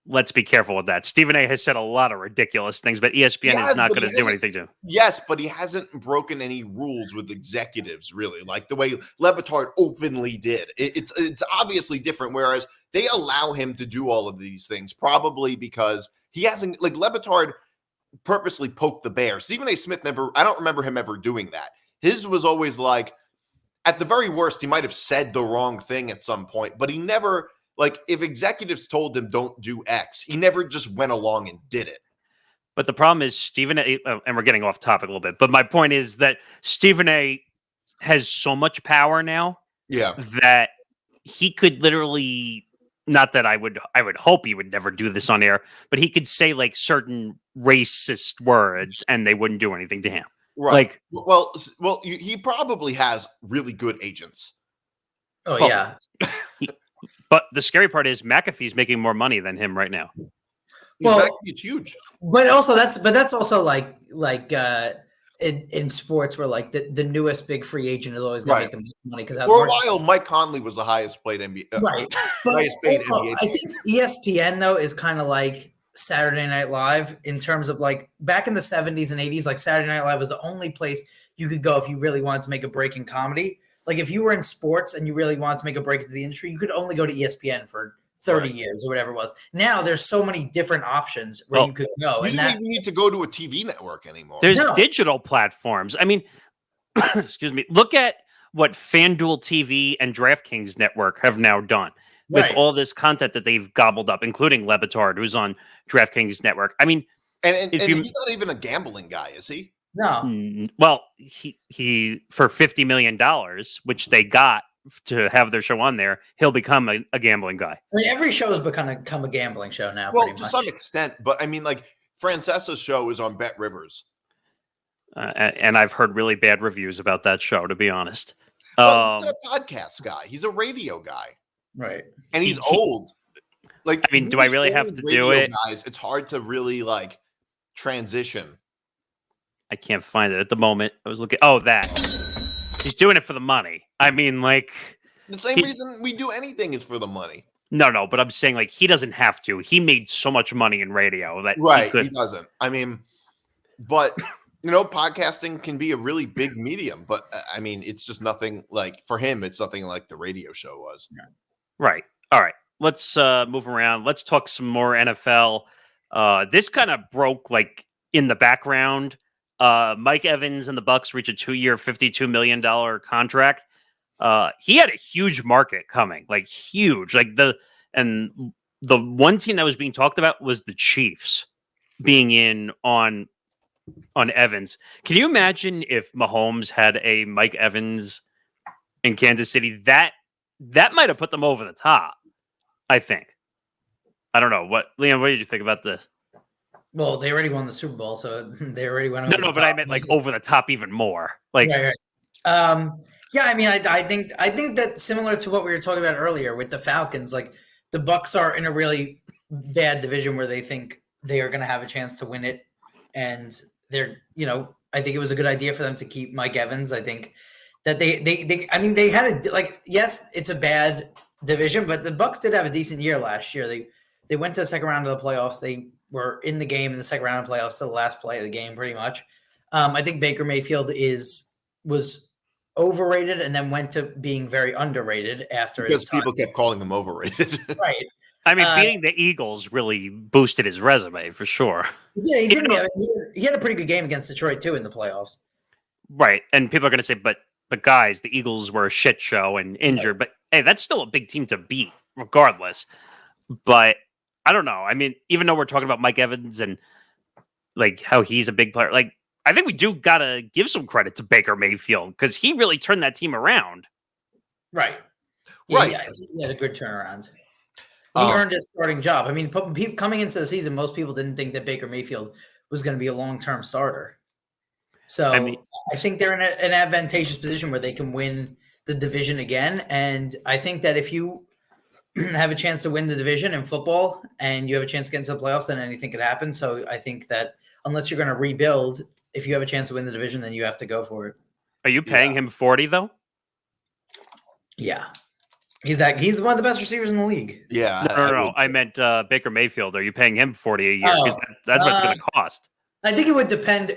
let's be careful with that. Stephen A. has said a lot of ridiculous things, but ESPN is not going to do anything to him. Yes, but he hasn't broken any rules with executives, really, like the way Le Batard openly did. It's obviously different, whereas they allow him to do all of these things, probably because he hasn't, like Le Batard purposely poked the bear. Stephen A. Smith never, I don't remember him ever doing that. His was always like, at the very worst, he might have said the wrong thing at some point, but he never... Like, if executives told him don't do X, he never just went along and did it. But the problem is Stephen A., and we're getting off topic a little bit, but my point is that Stephen A. has so much power now that he could literally, not that I would hope he would never do this on air, but he could say like certain racist words and they wouldn't do anything to him. Right. Like, well, he probably has really good agents. Oh, yeah. But the scary part is McAfee's making more money than him right now. Well, it's huge. But that's also like in sports where like the newest big free agent is always going to make the most money because for a while Mike Conley was the highest paid NBA. Right. But also, NBA. I think ESPN though is kind of like Saturday Night Live in terms of like back in the 70s and 80s, like Saturday Night Live was the only place you could go if you really wanted to make a break in comedy. Like if you were in sports and you really wanted to make a break into the industry, you could only go to ESPN for 30 years or whatever it was. Now there's so many different options where you could go. You don't even need to go to a TV network anymore. There's digital platforms. I mean, excuse me. Look at what FanDuel TV and DraftKings Network have now done with all this content that they've gobbled up, including Le Batard, who's on DraftKings Network. I mean, and he's not even a gambling guy, is he? No. Well, he for $50 million, which they got to have their show on there, he'll become a gambling guy. I mean, every show has become a gambling show now. Well, to some extent, but I mean, like Francesa's show is on Bet Rivers, and I've heard really bad reviews about that show, to be honest. Well, he's not a podcast guy; he's a radio guy, right? And he's old. Like, I mean, do I really have to do it? Guys, it's hard to really like transition. I can't find it at the moment. I was looking. Oh, that. He's doing it for the money. I mean, like... The same reason we do anything is for the money. No, but I'm saying, like, he doesn't have to. He made so much money in radio that he doesn't. I mean, but, podcasting can be a really big medium. But, I mean, it's just nothing like... For him, it's nothing like the radio show was. Right. All right. Let's move around. Let's talk some more NFL. This kind of broke, like, in the background. Mike Evans and the Bucs reach a 2-year, $52 million contract. He had a huge market coming, like huge. Like the one team that was being talked about was the Chiefs being in on Evans. Can you imagine if Mahomes had a Mike Evans in Kansas City? That might have put them over the top, I think. I don't know. Liam, what did you think about this? Well, they already won the Super Bowl, so they already went over the top. But I meant like over the top even more. Like, right. Yeah, I mean, I think that similar to what we were talking about earlier with the Falcons, like the Bucs are in a really bad division where they think they are going to have a chance to win it, and they're, I think it was a good idea for them to keep Mike Evans. I think that they had yes, it's a bad division, but the Bucs did have a decent year last year. They went to the second round of the playoffs. They were in the game in the second round of playoffs to the last play of the game, pretty much. I think Baker Mayfield was overrated and then went to being very underrated after because people kept calling him overrated. Right. I mean, beating the Eagles really boosted his resume for sure. Yeah, he had a pretty good game against Detroit too in the playoffs. Right, and people are going to say, but guys, the Eagles were a shit show and injured. Right. But hey, that's still a big team to beat, regardless. But I don't know. I mean, even though we're talking about Mike Evans and like how he's a big player, like I think we do gotta give some credit to Baker Mayfield because he really turned that team around. Right. Right. Yeah, he had a good turnaround. He earned his starting job. I mean, coming into the season, most people didn't think that Baker Mayfield was going to be a long-term starter. So I think they're in an advantageous position where they can win the division again. And I think that if you have a chance to win the division in football and you have a chance to get into the playoffs, then anything could happen. So I think that unless you're going to rebuild, if you have a chance to win the division, then you have to go for it. Are you paying him $40 though? Yeah. He's one of the best receivers in the league. Yeah. No. I meant Baker Mayfield. Are you paying him $40 a year? That's what it's going to cost. I think it would depend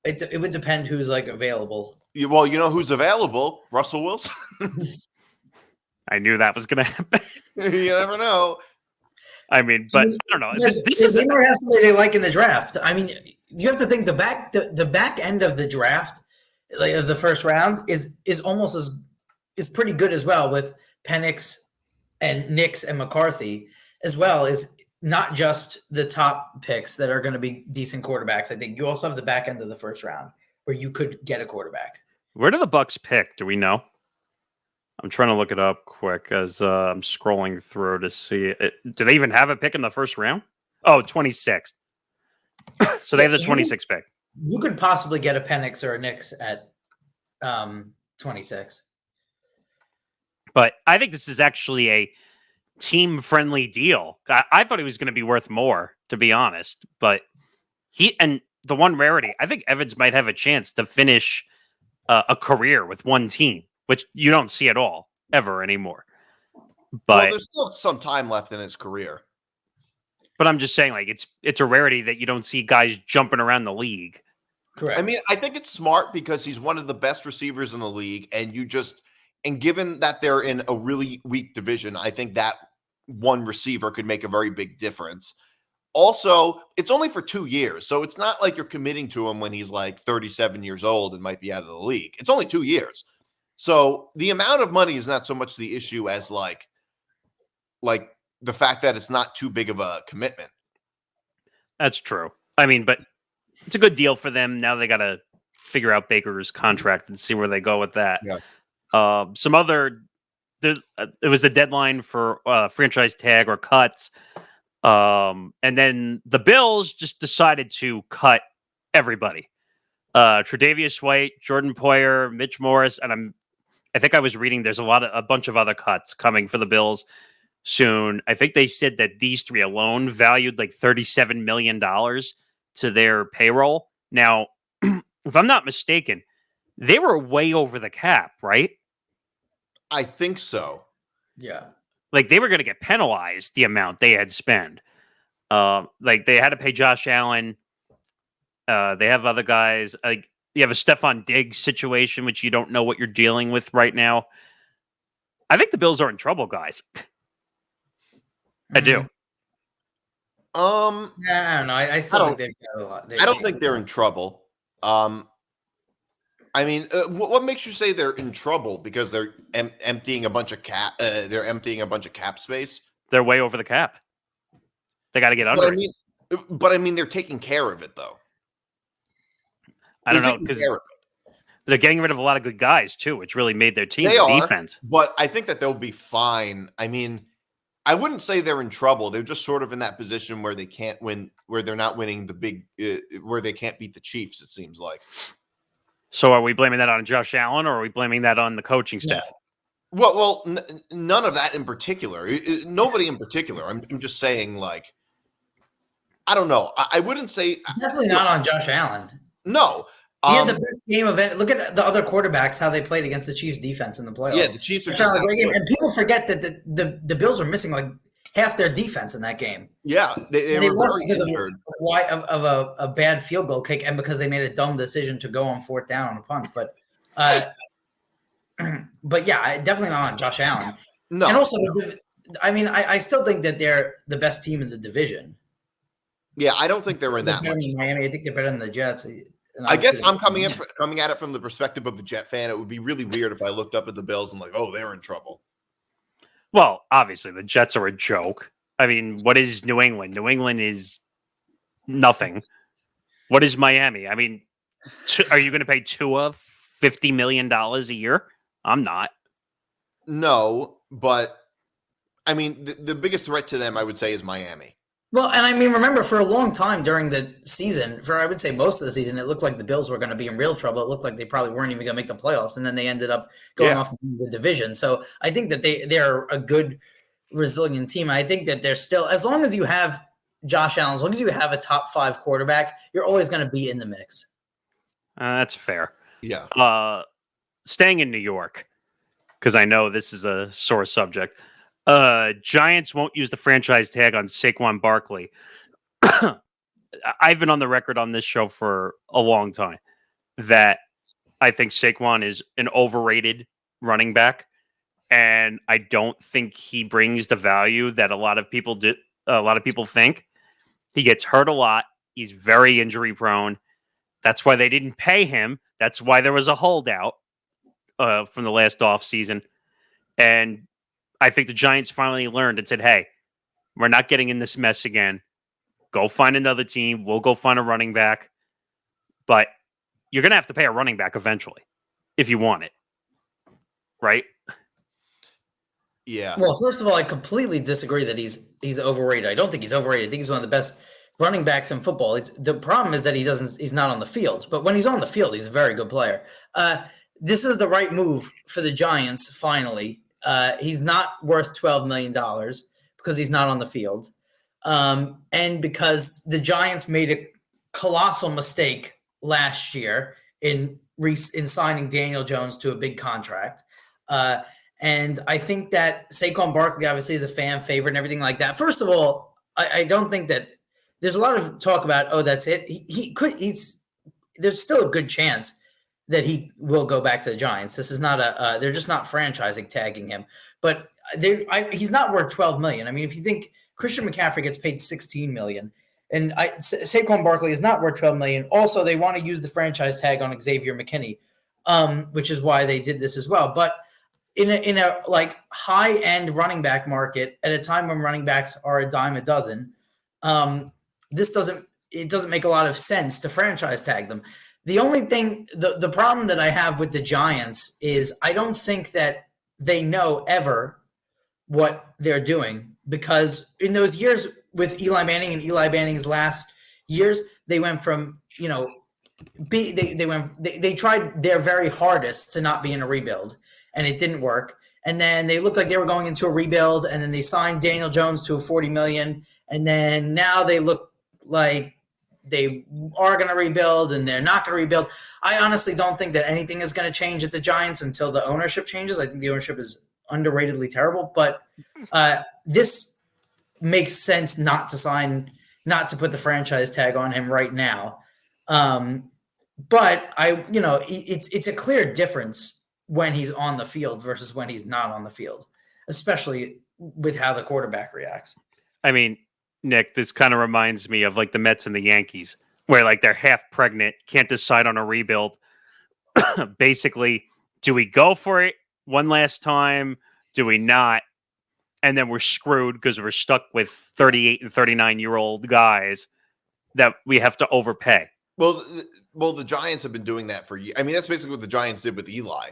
it would depend who's like available. Well, you know who's available? Russell Wilson. I knew that was going to happen. You never know. I mean, but I don't know. This is never have somebody they like in the draft. I mean, you have to think the back end of the draft, like of the first round, is almost is pretty good as well with Penix and Nix and McCarthy, as well as not just the top picks that are going to be decent quarterbacks. I think you also have the back end of the first round where you could get a quarterback. Where do the Bucs pick? Do we know? I'm trying to look it up quick as I'm scrolling through to see it. Do they even have a pick in the first round? Oh, 26. So they have the 26 pick. You could possibly get a Penix or a Nix at 26. But I think this is actually a team-friendly deal. I thought he was going to be worth more, to be honest. But the one rarity, I think Evans might have a chance to finish a career with one team, which you don't see at all, ever anymore. But there's still some time left in his career. But I'm just saying, like, it's a rarity that you don't see guys jumping around the league Correct. I mean, I think it's smart because he's one of the best receivers in the league, and given that they're in a really weak division, I think that one receiver could make a very big difference. Also, it's only for 2 years, so it's not like you're committing to him when he's like 37 years old and might be out of the league. It's only 2 years. So the amount of money is not so much the issue as like the fact that it's not too big of a commitment. That's true. I mean, but it's a good deal for them. Now they got to figure out Baker's contract and see where they go with that. Yeah. It was the deadline for franchise tag or cuts. And then the Bills just decided to cut everybody. Tre'Davious White, Jordan Poyer, Mitch Morse, and I think I was reading there's a bunch of other cuts coming for the Bills soon. I think they said that these three alone valued like $37 million to their payroll. Now, if I'm not mistaken, they were way over the cap, right? I think so. Yeah. Like they were going to get penalized the amount they had spent. Like they had to pay Josh Allen. They have other guys. Like you have a Stephon Diggs situation, which you don't know what you're dealing with right now. I think the Bills are in trouble, guys. I do. I don't know. I still think they've got a lot. I don't think they're in trouble. I mean, what makes you say they're in trouble? Because they're emptying a bunch of cap. They're emptying a bunch of cap space. They're way over the cap. They got to get under it. But I mean, they're taking care of it though. I don't know because they're getting rid of a lot of good guys too, which really made their team defense. But I think that they'll be fine. I mean, I wouldn't say they're in trouble. They're just sort of in that position where they can't win, where they're not winning the big, where they can't beat the Chiefs. It seems like. So are we blaming that on Josh Allen, or are we blaming that on the coaching staff? Well, none of that in particular. Nobody in particular. I'm just saying, like, I don't know. I wouldn't say definitely not on Josh Allen. No. He had the best game of it. Look at the other quarterbacks, how they played against the Chiefs defense in the playoffs. Yeah, the Chiefs are just a great game. And people forget that the Bills were missing like half their defense in that game. Yeah, they were very injured. Of a bad field goal kick and because they made a dumb decision to go on fourth down on a punt. But yeah, definitely not on Josh Allen. No. And also, I still think that they're the best team in the division. Yeah, I don't think they're in that much. Miami, I think they're better than the Jets. I guess I'm coming at it from the perspective of a Jet fan. It would be really weird if I looked up at the Bills and like, oh, they're in trouble. Well, obviously the Jets are a joke. I mean, what is New England? New England is nothing. What is Miami? I mean, are you going to pay Tua $50 million a year? I'm not. No, but I mean, the biggest threat to them, I would say, is Miami. Well, and I mean, remember, for a long time during the season, I would say most of the season, it looked like the Bills were going to be in real trouble. It looked like they probably weren't even going to make the playoffs, and then they ended up going off the division. So I think that they're a good, resilient team. I think that they're still, as long as you have Josh Allen, as long as you have a top 5 quarterback, you're always going to be in the mix. That's fair. Yeah. Staying in New York, because I know this is a sore subject. Giants won't use the franchise tag on Saquon Barkley. I've been on the record on this show for a long time that I think Saquon is an overrated running back, and I don't think he brings the value that a lot of people do. A lot of people think. He gets hurt a lot. He's very injury prone. That's why they didn't pay him. That's why there was a holdout from the last offseason. And I think the Giants finally learned and said, hey, we're not getting in this mess again. Go find another team. We'll go find a running back. But you're going to have to pay a running back eventually if you want it. Right? Yeah. Well, first of all, I completely disagree that he's overrated. I don't think he's overrated. I think he's one of the best running backs in football. The problem is that he's not on the field. But when he's on the field, he's a very good player. This is the right move for the Giants, finally. He's not worth $12 million because he's not on the field. And because the Giants made a colossal mistake last year in signing Daniel Jones to a big contract. And I think that Saquon Barkley obviously is a fan favorite and everything like that. First of all, I don't think that there's a lot of talk about, oh, that's it. He's there's still a good chance that he will go back to the Giants. This is not they're just not franchising tagging him, but he's not worth $12 million. I mean, if you think Christian McCaffrey gets paid $16 million, and Saquon Barkley is not worth $12 million. Also, they want to use the franchise tag on Xavier McKinney, which is why they did this as well. But in a like high end running back market at a time when running backs are a dime a dozen, this doesn't make a lot of sense to franchise tag them. The only thing, the problem that I have with the Giants is I don't think that they know ever what they're doing, because in those years with Eli Manning and Eli Manning's last years, they went from, they tried their very hardest to not be in a rebuild, and it didn't work. And then they looked like they were going into a rebuild, and then they signed Daniel Jones to a $40 million. And then now they look like they are going to rebuild and they're not going to rebuild. I honestly don't think that anything is going to change at the Giants until the ownership changes. I think the ownership is underratedly terrible, but this makes sense not to put the franchise tag on him right now. But it's a clear difference when he's on the field versus when he's not on the field, especially with how the quarterback reacts. I mean, Nick, this kind of reminds me of like the Mets and the Yankees, where like they're half pregnant, can't decide on a rebuild. Basically, do we go for it one last time? Do we not? And then we're screwed because we're stuck with 38 and 39-year-old guys that we have to overpay. Well, the Giants have been doing that for years. I mean, that's basically what the Giants did with Eli.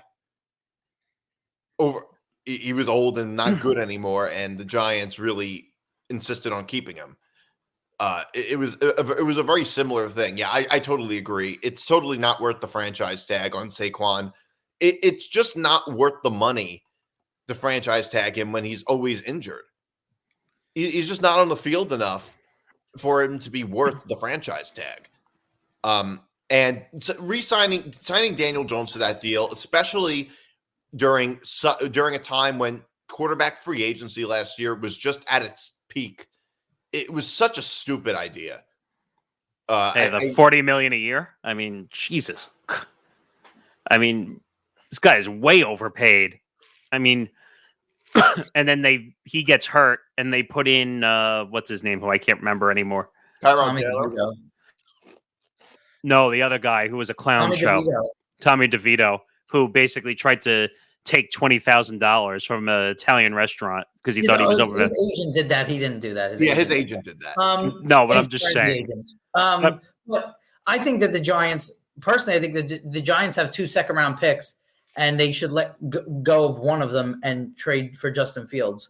He was old and not good anymore, and the Giants really insisted on keeping him. It was a very similar thing. Yeah, I totally agree. It's totally not worth the franchise tag on Saquon. It's just not worth the money to franchise tag him when he's always injured. He's just not on the field enough for him to be worth the franchise tag. And signing Daniel Jones to that deal, especially during a time when quarterback free agency last year was just at its peak, it was such a stupid idea. $40 million a year. I mean, Jesus. I mean, this guy is way overpaid. I mean, and then he gets hurt, and they put in what's his name, who I can't remember anymore. Tyrod Taylor. No, the other guy who was a clown show. Tommy DeVito, who basically tried to take $20,000 from an Italian restaurant because he thought he was over. His agent did that. He didn't do that. His agent did that. No, but I'm just saying. But I think that the Giants, personally, I think that the Giants have 2 second-round picks, and they should let go of one of them and trade for Justin Fields.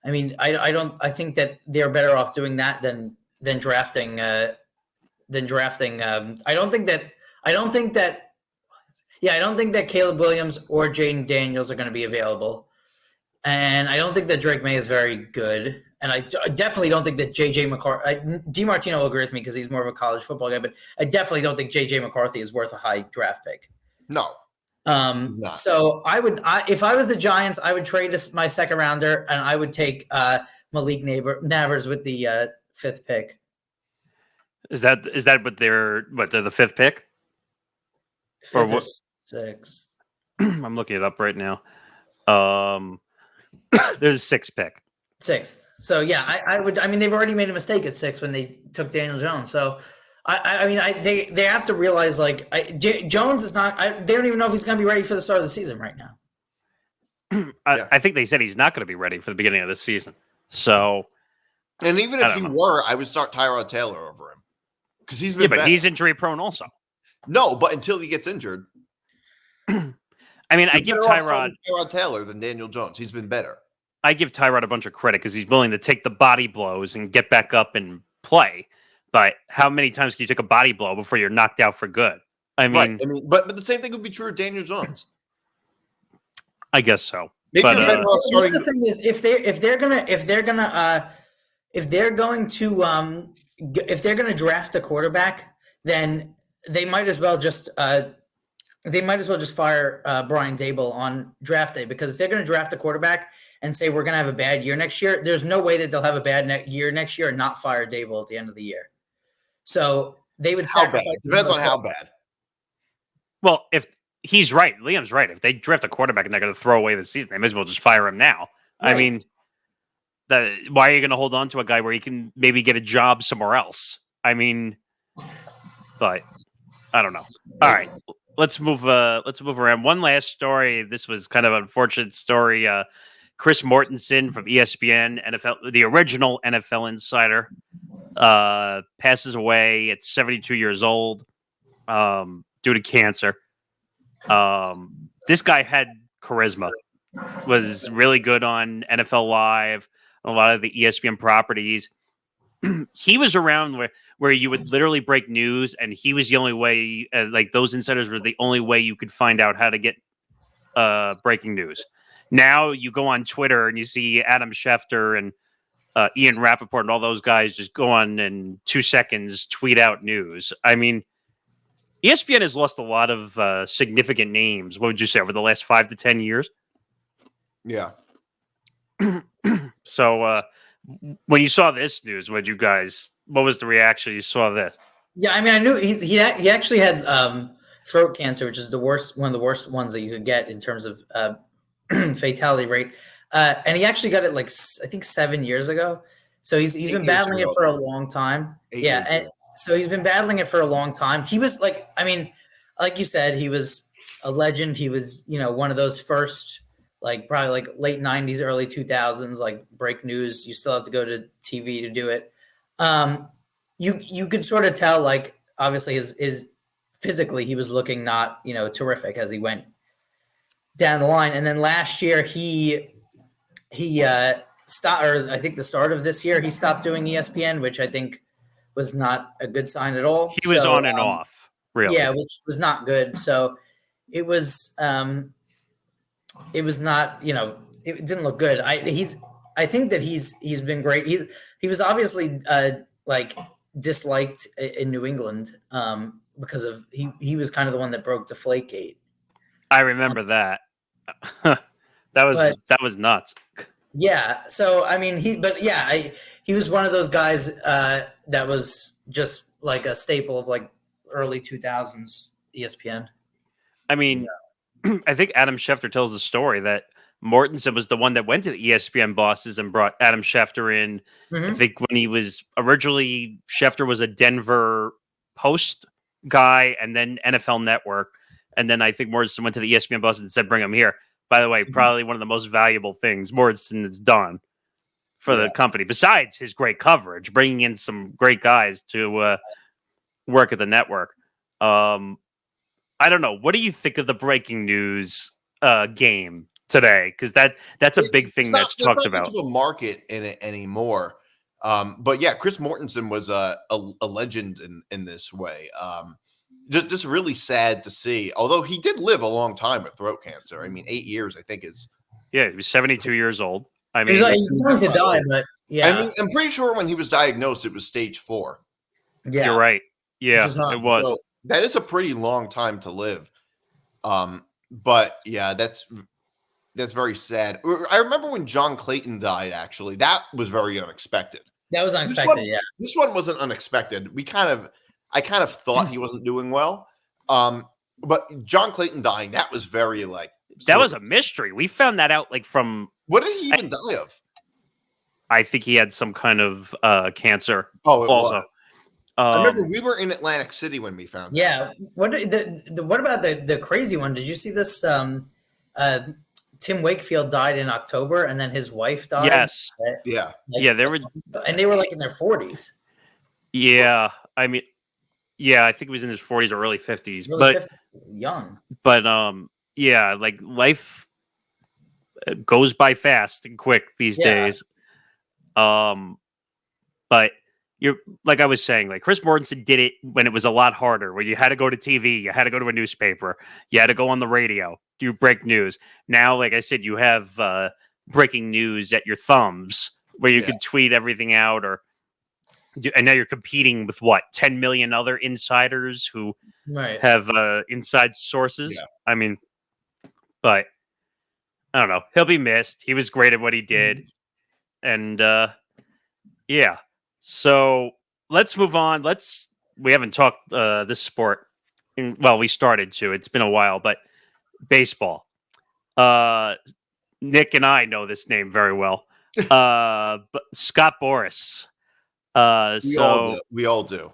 I mean, I think that they're better off doing that than drafting. I don't think that Caleb Williams or Jaden Daniels are going to be available. And I don't think that Drake May is very good. And I definitely don't think that J.J. McCarthy – DiMartino will agree with me because he's more of a college football guy, but I definitely don't think J.J. McCarthy is worth a high draft pick. No. So if I was the Giants, I would trade my second rounder, and I would take Malik Nabers with the 5th pick. Is that what they're the 5th pick? 5th or 6th. I'm looking it up right now. There's a 6th pick. 6th. So yeah, I would. I mean, they've already made a mistake at 6 when they took Daniel Jones. So they have to realize Jones is not. They don't even know if he's going to be ready for the start of the season right now. I think they said he's not going to be ready for the beginning of the season. So, and even if he were, I would start Tyrod Taylor over him because he's been. Yeah, but he's injury prone also. No, but until he gets injured. I mean, I give Tyrod Taylor than Daniel Jones. He's been better. I give Tyrod a bunch of credit because he's willing to take the body blows and get back up and play. But how many times can you take a body blow before you're knocked out for good? I mean, but the same thing would be true of Daniel Jones. I guess so. Maybe the thing is, if they're going to draft a quarterback, then they might as well just fire Brian Daboll on draft day, because if they're going to draft a quarterback and say we're going to have a bad year next year, there's no way that they'll have a bad year next year and not fire Daboll at the end of the year. So they would sacrifice. Depends on how bad. Well, if he's right, Liam's right. If they draft a quarterback and they're going to throw away the season, they may as well just fire him now. Right. I mean, why are you going to hold on to a guy where he can maybe get a job somewhere else? I mean, but I don't know. All right, let's move around. One last story. This was kind of an unfortunate story. Chris Mortensen from ESPN, NFL, the original NFL insider, passes away at 72 years old due to cancer. This guy had charisma, was really good on NFL Live, a lot of the ESPN properties. He was around where you would literally break news, and he was the only way, like those insiders were the only way you could find out how to get breaking news. Now you go on Twitter and you see Adam Schefter and Ian Rappaport and all those guys just go on in 2 seconds, tweet out news. I mean, ESPN has lost a lot of significant names. What would you say over the last 5 to 10 years? Yeah. So when you saw this news, what was the reaction you saw this? Yeah, I mean, I knew he actually had throat cancer, which is one of the worst ones that you could get in terms of fatality rate. And he actually got it like I think 7 years ago. So he's been battling it for a long time. So he's been battling it for a long time. He was like, I mean, like you said, he was a legend. He was, one of those first, like probably like late 90s, early 2000s, like break news. You still have to go to TV to do it. You could sort of tell, like, obviously his physically, he was looking not, terrific as he went down the line. And then last year he stopped, or I think the start of this year, he stopped doing ESPN, which I think was not a good sign at all. He was on and off, really. Yeah, which was not good. So it was not, it didn't look good. I think that he's been great. He was obviously like disliked in New England because of he was kind of the one that broke Deflategate. I remember that. That was nuts. Yeah. So I mean, he was one of those guys that was just like a staple of like early 2000s ESPN. I mean, I think Adam Schefter tells the story that Mortensen was the one that went to the ESPN bosses and brought Adam Schefter in. Mm-hmm. I think when he was originally, Schefter was a Denver Post guy and then NFL Network. And then I think Mortensen went to the ESPN bosses and said, bring him here. By the way, probably one of the most valuable things Mortensen has done for the company, besides his great coverage, bringing in some great guys to work at the network. I don't know. What do you think of the breaking news game today? Because that's a big thing that's talked about. There's not much of a market in it anymore. But yeah, Chris Mortensen was a legend in this way. Just really sad to see. Although he did live a long time with throat cancer. I mean, 8 years, I think is. Yeah, he was 72 years old. I mean, he's going to die, but yeah. I mean, I'm pretty sure when he was diagnosed, it was stage 4. Yeah, you're right. Yeah, it was. So that is a pretty long time to live. But yeah, that's very sad. I remember when John Clayton died. Actually, that was very unexpected. That was unexpected. This one wasn't unexpected. I kind of thought he wasn't doing well. But John Clayton dying, that was very that was a mystery. We found that out from what did he even die of? I think he had some kind of cancer. Oh, it also. Was. I remember we were in Atlantic City when we found. Yeah. What about the crazy one? Did you see this? Tim Wakefield died in October, and then his wife died. Yes. Yeah. They were in their 40s. Yeah, I mean. Yeah, I think he was in his 40s or early 50s, young. But life goes by fast and quick these days. But you're like I was saying, Chris Mortensen did it when it was a lot harder, where you had to go to TV, you had to go to a newspaper, you had to go on the radio, do break news. Now, like I said, you have breaking news at your thumbs, where you can tweet everything out and now you're competing with 10 million other insiders who have inside sources. Yeah. I mean, but I don't know. He'll be missed. He was great at what he did. And so let's move on. We haven't talked this sport well, we started to. It's been a while, but baseball. Nick and I know this name very well. But Scott Boras. We all do.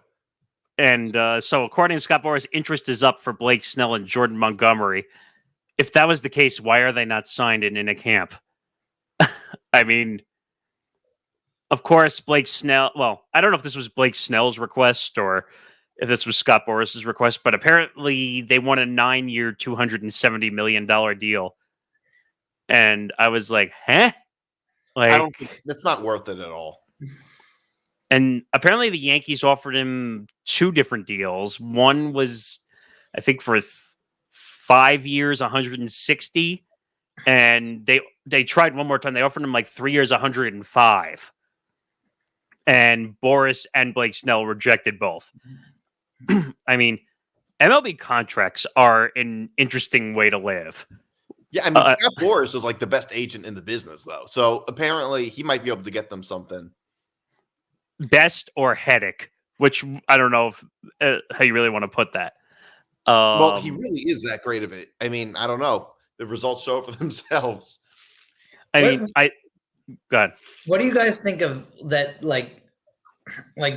And so, according to Scott Boras, interest is up for Blake Snell and Jordan Montgomery. If that was the case, why are they not signed in a camp? I mean, of course, Blake Snell. Well, I don't know if this was Blake Snell's request or if this was Scott Boras's request, but apparently they won a 9-year, $270 million deal. And I was like, huh? Like, I don't think that's not worth it at all. And apparently the Yankees offered him 2 different deals. One was, I think, for 5 years, 160. And they tried one more time. They offered him like 3 years, 105. And Boras and Blake Snell rejected both. I mean, MLB contracts are an interesting way to live. Yeah, I mean, Scott Boras is like the best agent in the business, though. So apparently he might be able to get them something. Best or headache, which I don't know if how you really want to put that. Well, he really is that great of it. I mean, I don't know. The results show for themselves. Go ahead. What do you guys think of that? Like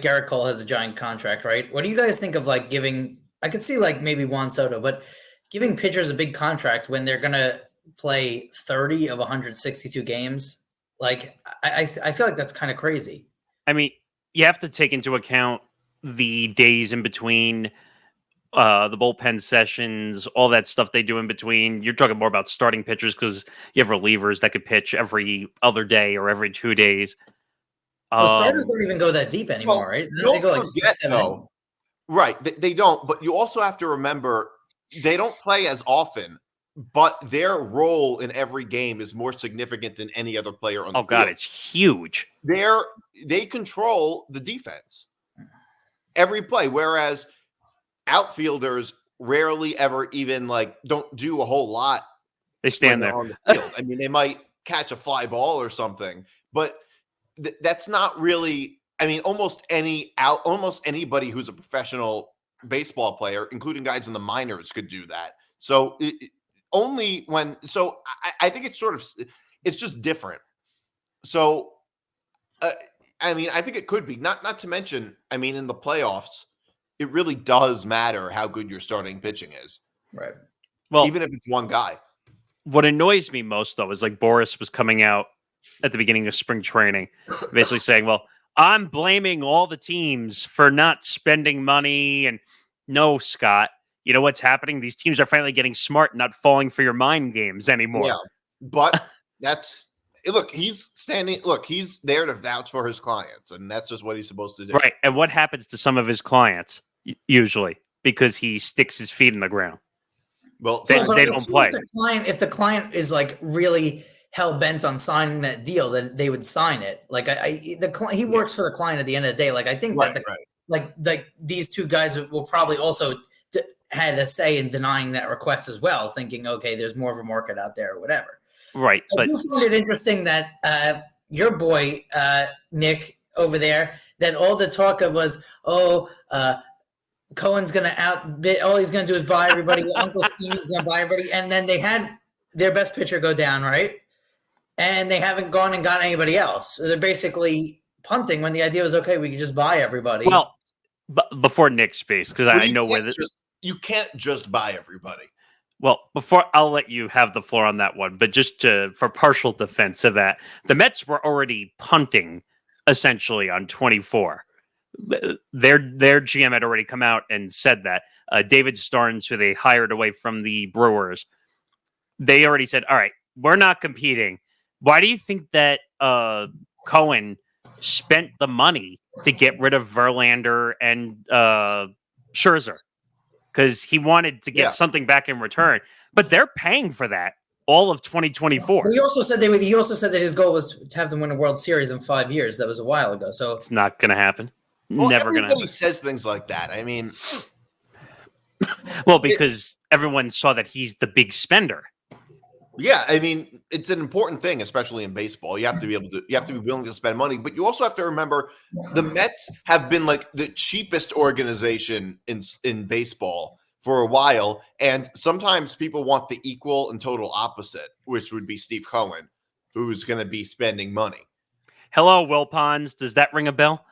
Garrett Cole has a giant contract, right? What do you guys think of like giving? I could see like maybe Juan Soto, but giving pitchers a big contract when they're gonna play 30 of 162 games. Like I feel like that's kind of crazy. I mean, you have to take into account the days in between, the bullpen sessions, all that stuff they do in between. You're talking more about starting pitchers because you have relievers that could pitch every other day or every 2 days. Well, starters don't even go that deep anymore, right? They go like 6, 7. Right, they don't. But you also have to remember they don't play as often. But their role in every game is more significant than any other player on the field. God, it's huge. They control the defense every play, whereas outfielders rarely ever even like don't do a whole lot. They stand there on the field. I mean, they might catch a fly ball or something, but that's not really. I mean, almost anybody who's a professional baseball player, including guys in the minors, could do that. So. I think it's just different. So, I mean, I think it could be not to mention, I mean, in the playoffs, it really does matter how good your starting pitching is. Right. Well, even if it's one guy. What annoys me most though is like Boras was coming out at the beginning of spring training, basically saying, well, I'm blaming all the teams for not spending money. And no, Scott. You know what's happening? These teams are finally getting smart and not falling for your mind games anymore. Yeah, but he's there to vouch for his clients, and that's just what he's supposed to do. Right. And what happens to some of his clients, usually? Because he sticks his feet in the ground. Well, they don't play. If the client is like really hell-bent on signing that deal, then they would sign it. Like he works for the client at the end of the day. Like I think like these two guys will probably also had a say in denying that request as well, thinking, okay, there's more of a market out there or whatever. Right. I do find it interesting that your boy, Nick, over there, that all the talk of was, Cohen's going to outbid, all he's going to do is buy everybody. Uncle Stevie's going to buy everybody. And then they had their best pitcher go down, right? And they haven't gone and got anybody else. So they're basically punting when the idea was, okay, we can just buy everybody. Well, before Nick speaks, because I know where you can't just buy everybody. Well, before I'll let you have the floor on that one, but just for partial defense of that, the Mets were already punting essentially on 24. Their GM had already come out and said that. David Starnes, who they hired away from the Brewers, they already said, all right, we're not competing. Why do you think that Cohen spent the money to get rid of Verlander and Scherzer? Because he wanted to get something back in return, but they're paying for that all of 2024. He also said He also said that his goal was to have them win a World Series in 5 years. That was a while ago. So it's not going to happen. Well, Never going to happen. Everybody says things like that. I mean, well, because everyone saw that he's the big spender. Yeah, I mean, it's an important thing, especially in baseball. You have to be willing to spend money, but you also have to remember the Mets have been like the cheapest organization in baseball for a while. And sometimes people want the equal and total opposite, which would be Steve Cohen, who's going to be spending money. Hello, Will Pons. Does that ring a bell?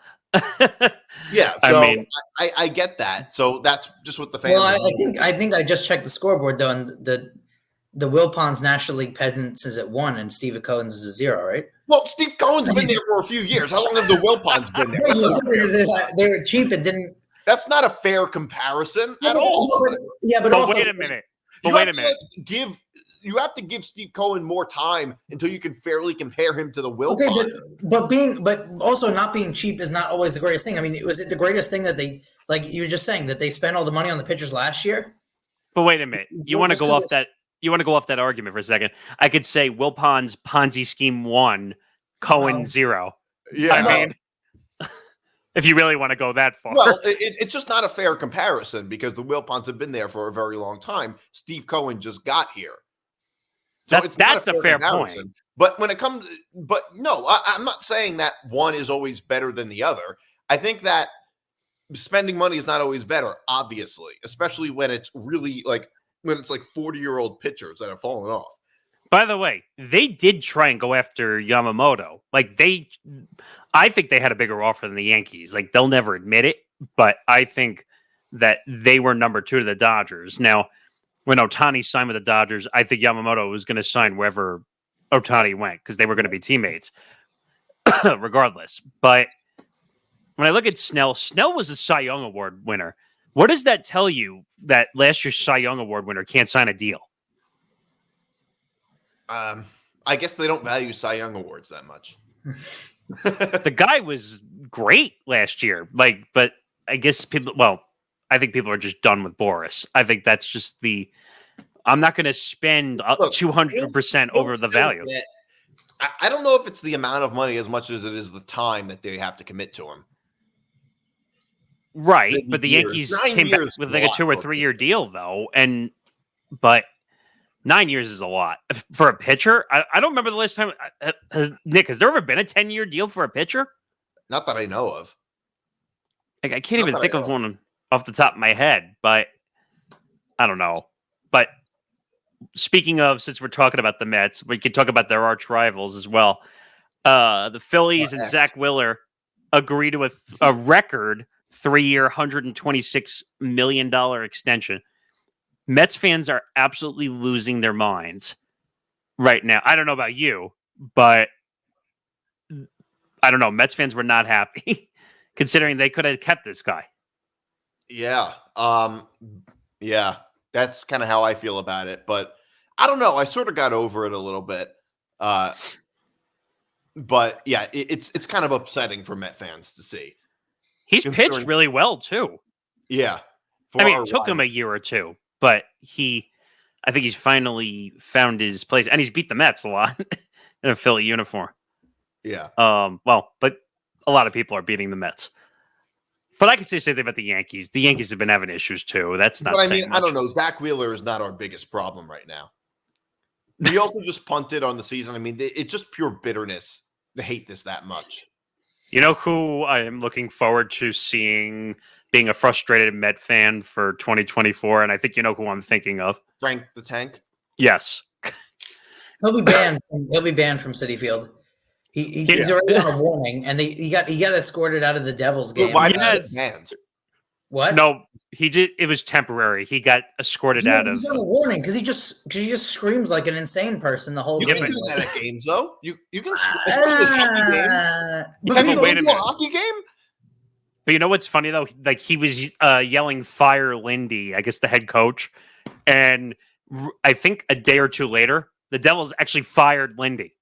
Yeah, so I get that. So that's just what the fans. Well, I think I just checked the scoreboard though, and the Wilpons National League pennants is at 1, and Steve Cohen's is a 0, right? Well, Steve Cohen's been there for a few years. How long have the Wilpons been there? They were cheap and didn't. That's not a fair comparison at all. But also, wait a minute. You have to give Steve Cohen more time until you can fairly compare him to the Wilpons. Okay, but also not being cheap is not always the greatest thing. I mean, was it the greatest thing that they, like you were just saying, that they spent all the money on the pitchers last year? But wait a minute. You want to go off that? You want to go off that argument for a second? I could say Wilpons Ponzi scheme 1, Cohen 0. Yeah, I mean, if you really want to go that far. Well, it's just not a fair comparison because the Wilpons have been there for a very long time. Steve Cohen just got here. So that's a fair point. But when it comes, I'm not saying that one is always better than the other. I think that spending money is not always better, obviously, especially when it's really when it's 40-year-old pitchers that have fallen off. By the way, they did try and go after Yamamoto. I think they had a bigger offer than the Yankees. They'll never admit it, but I think that they were number 2 to the Dodgers. Now, when Ohtani signed with the Dodgers, I think Yamamoto was going to sign wherever Ohtani went because they were going to be teammates regardless. But when I look at Snell was a Cy Young Award winner. What does that tell you that last year's Cy Young Award winner can't sign a deal? I guess they don't value Cy Young Awards that much. The guy was great last year. But I guess I think people are just done with Boras. I think that's just I'm not going to spend 200% over the value. I don't know if it's the amount of money as much as it is the time that they have to commit to him. Right, but the Yankees came back with a 2 or 3 year deal, though, but 9 years is a lot for a pitcher. I don't remember the last time. Nick, has there ever been a 10-year deal for a pitcher? Not that I know of. I can't even think of one off the top of my head, but I don't know. But speaking of, since we're talking about the Mets, we could talk about their arch rivals as well. The Phillies and Zack Wheeler agreed to a record 3-year, $126 million extension. Mets fans are absolutely losing their minds right now. I don't know about you, but I don't know. Mets fans were not happy considering they could have kept this guy. Yeah. Yeah, that's kind of how I feel about it, but I don't know. I sort of got over it a little bit. But yeah, it's kind of upsetting for Met fans to see. He's pitched really well too. Yeah. It took him a year or two, but I think he's finally found his place, and he's beat the Mets a lot in a Philly uniform. Yeah. But a lot of people are beating the Mets. But I can say something about the Yankees. The Yankees have been having issues too. That's not. But I don't know. Zack Wheeler is not our biggest problem right now. He also just punted on the season. I mean, it's just pure bitterness to hate this that much. You know who I am looking forward to seeing being a frustrated Met fan for 2024, and I think you know who I'm thinking of. Frank the Tank? Yes. He'll be banned. He'll be banned from Citi Field. He's already on a warning, and he got escorted out of the Devils game. Why did he get banned? What? No, he did. It was temporary. He got escorted out of. He's on a warning because he just screams like an insane person the whole game. You can do that at games, though. You can, especially hockey games. Have you gone to a hockey game? But you know what's funny though? He was yelling "Fire Lindy," I guess the head coach, and I think a day or two later, the Devils actually fired Lindy.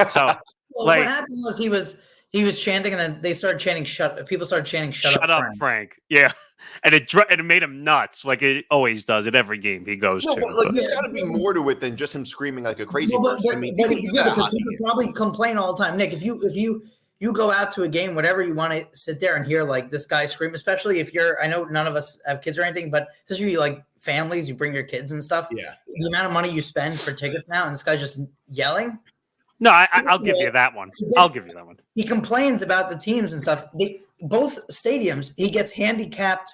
So, what happened was he was chanting, and then they started chanting people started chanting "Shut up, Frank." Yeah, and it made him nuts, like it always does at every game he goes to. But there's got to be more to it than just him screaming like a crazy person. Because people probably complain all the time. Nick, if you go out to a game, whatever you want to sit there and hear like this guy scream, especially if I know none of us have kids or anything, but especially like families, you bring your kids and stuff. Yeah, the amount of money you spend for tickets now, and this guy's just yelling. No, I'll give you that one. I'll give you that one. He complains about the teams and stuff. Both stadiums, he gets handicapped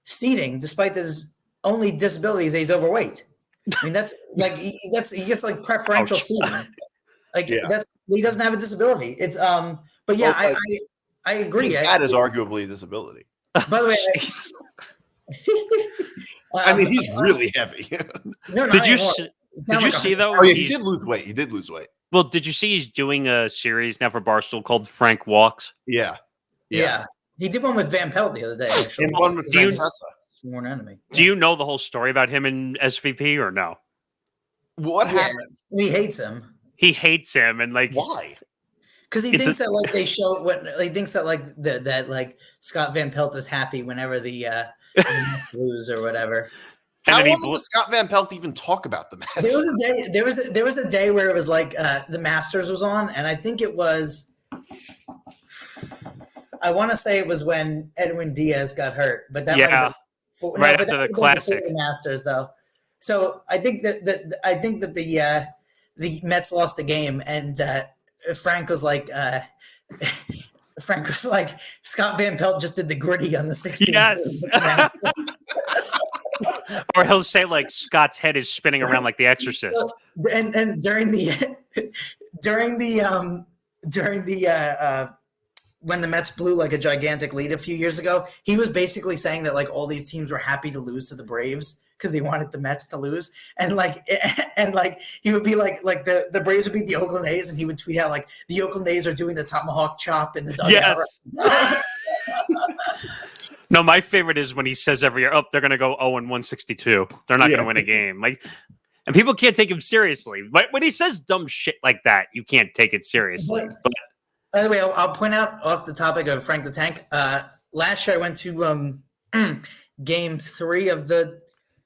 seating, despite this only disability is that he's overweight. I mean, that's like he gets like preferential seating. Like he doesn't have a disability. It's but yeah, well, I agree. That is arguably a disability. By the way, I mean, he's really heavy. Did you see though? Oh, yeah, he did lose weight. Well, did you see he's doing a series now for Barstool called Frank Walks? Yeah. He did one with Van Pelt the other day. Actually, and one with Sworn enemy. Do you know the whole story about him and SVP or no? What happened? He hates him. He hates him, and like why? Because he thinks that like they show what he thinks that like that like Scott Van Pelt is happy whenever the lose or whatever. How long did Scott Van Pelt even talk about the Mets? There was a day where it was like the Masters was on, and I think it was. I want to say it was when Edwin Diaz got hurt, but that right after the Classic the Masters though. So I think that the Mets lost the game, and Frank was like Scott Van Pelt just did the gritty on the 16th. Yes. Or he'll say like Scott's head is spinning around like The Exorcist. And during the when the Mets blew like a gigantic lead a few years ago, he was basically saying that like all these teams were happy to lose to the Braves because they wanted the Mets to lose, and he would be like the Braves would beat the Oakland A's, and he would tweet out like the Oakland A's are doing the tomahawk chop in the dugout. Yes. No, my favorite is when he says every year, they're going to go 0-162. They're not going to win a game. Like, and people can't take him seriously. But when he says dumb shit like that, you can't take it seriously. But by the way, I'll point out off the topic of Frank the Tank. Last year, I went to Game 3 of the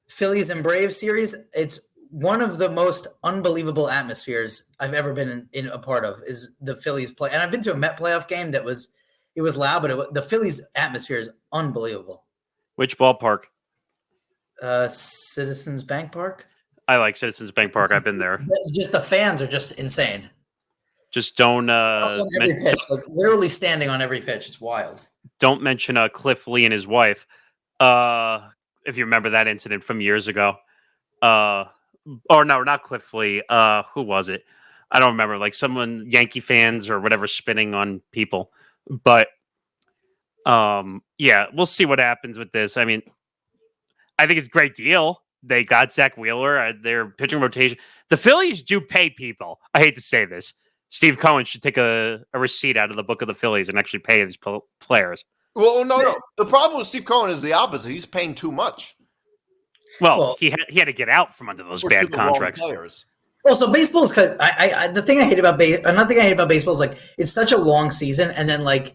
Phillies and Braves series. It's one of the most unbelievable atmospheres I've ever been in a part of. Is the Phillies play, and I've been to a Met playoff game that was. It was loud, but the Phillies atmosphere is unbelievable. Which ballpark? Citizens Bank Park. I like Citizens Bank Park. I've been there. Just the fans are just insane. Just don't. Every pitch, like literally standing on every pitch. It's wild. Don't mention Cliff Lee and his wife. If you remember that incident from years ago. Or no, not Cliff Lee. Who was it? I don't remember. Like someone, Yankee fans or whatever, spinning on people. But we'll see what happens with this. I mean, I think it's a great deal. They got Zack Wheeler. Their pitching rotation. The Phillies do pay people. I hate to say this. Steve Cohen should take a receipt out of the book of the Phillies and actually pay these players. Well, no. The problem with Steve Cohen is the opposite. He's paying too much. Well, he had to get out from under those bad contracts. Well, so baseball is because the thing I hate about another thing I hate about baseball is like it's such a long season, and then like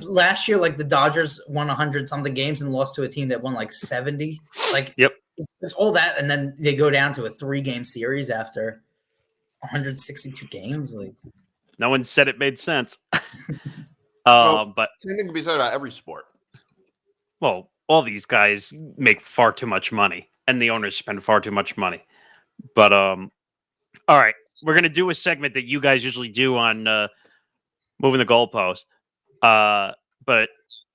last year, like the Dodgers won 100 something games and lost to a team that won like 70. Like, yep, it's all that, and then they go down to a 3-game series after 162 games. Like, no one said it made sense. But same thing can be said about every sport. Well, all these guys make far too much money, and the owners spend far too much money. But all right, we're gonna do a segment that you guys usually do on moving the goalpost. But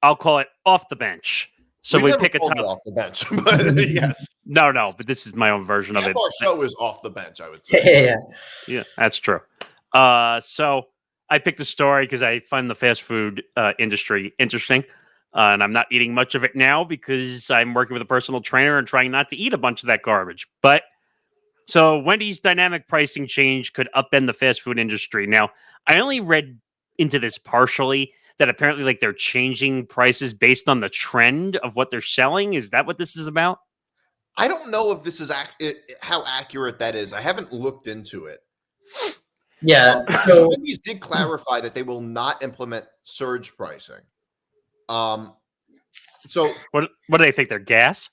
I'll call it off the bench. So we pick a top off the bench, but yes, no. But this is my own version of it. Our show is off the bench, I would say. Yeah, that's true. So I picked a story because I find the fast food industry interesting, and I'm not eating much of it now because I'm working with a personal trainer and trying not to eat a bunch of that garbage, but. So Wendy's dynamic pricing change could upend the fast food industry. Now, I only read into this partially that apparently like they're changing prices based on the trend of what they're selling. Is that what this is about? I don't know if this is how accurate that is. I haven't looked into it. Yeah. So Wendy's did clarify that they will not implement surge pricing. So what do they think? They're gas?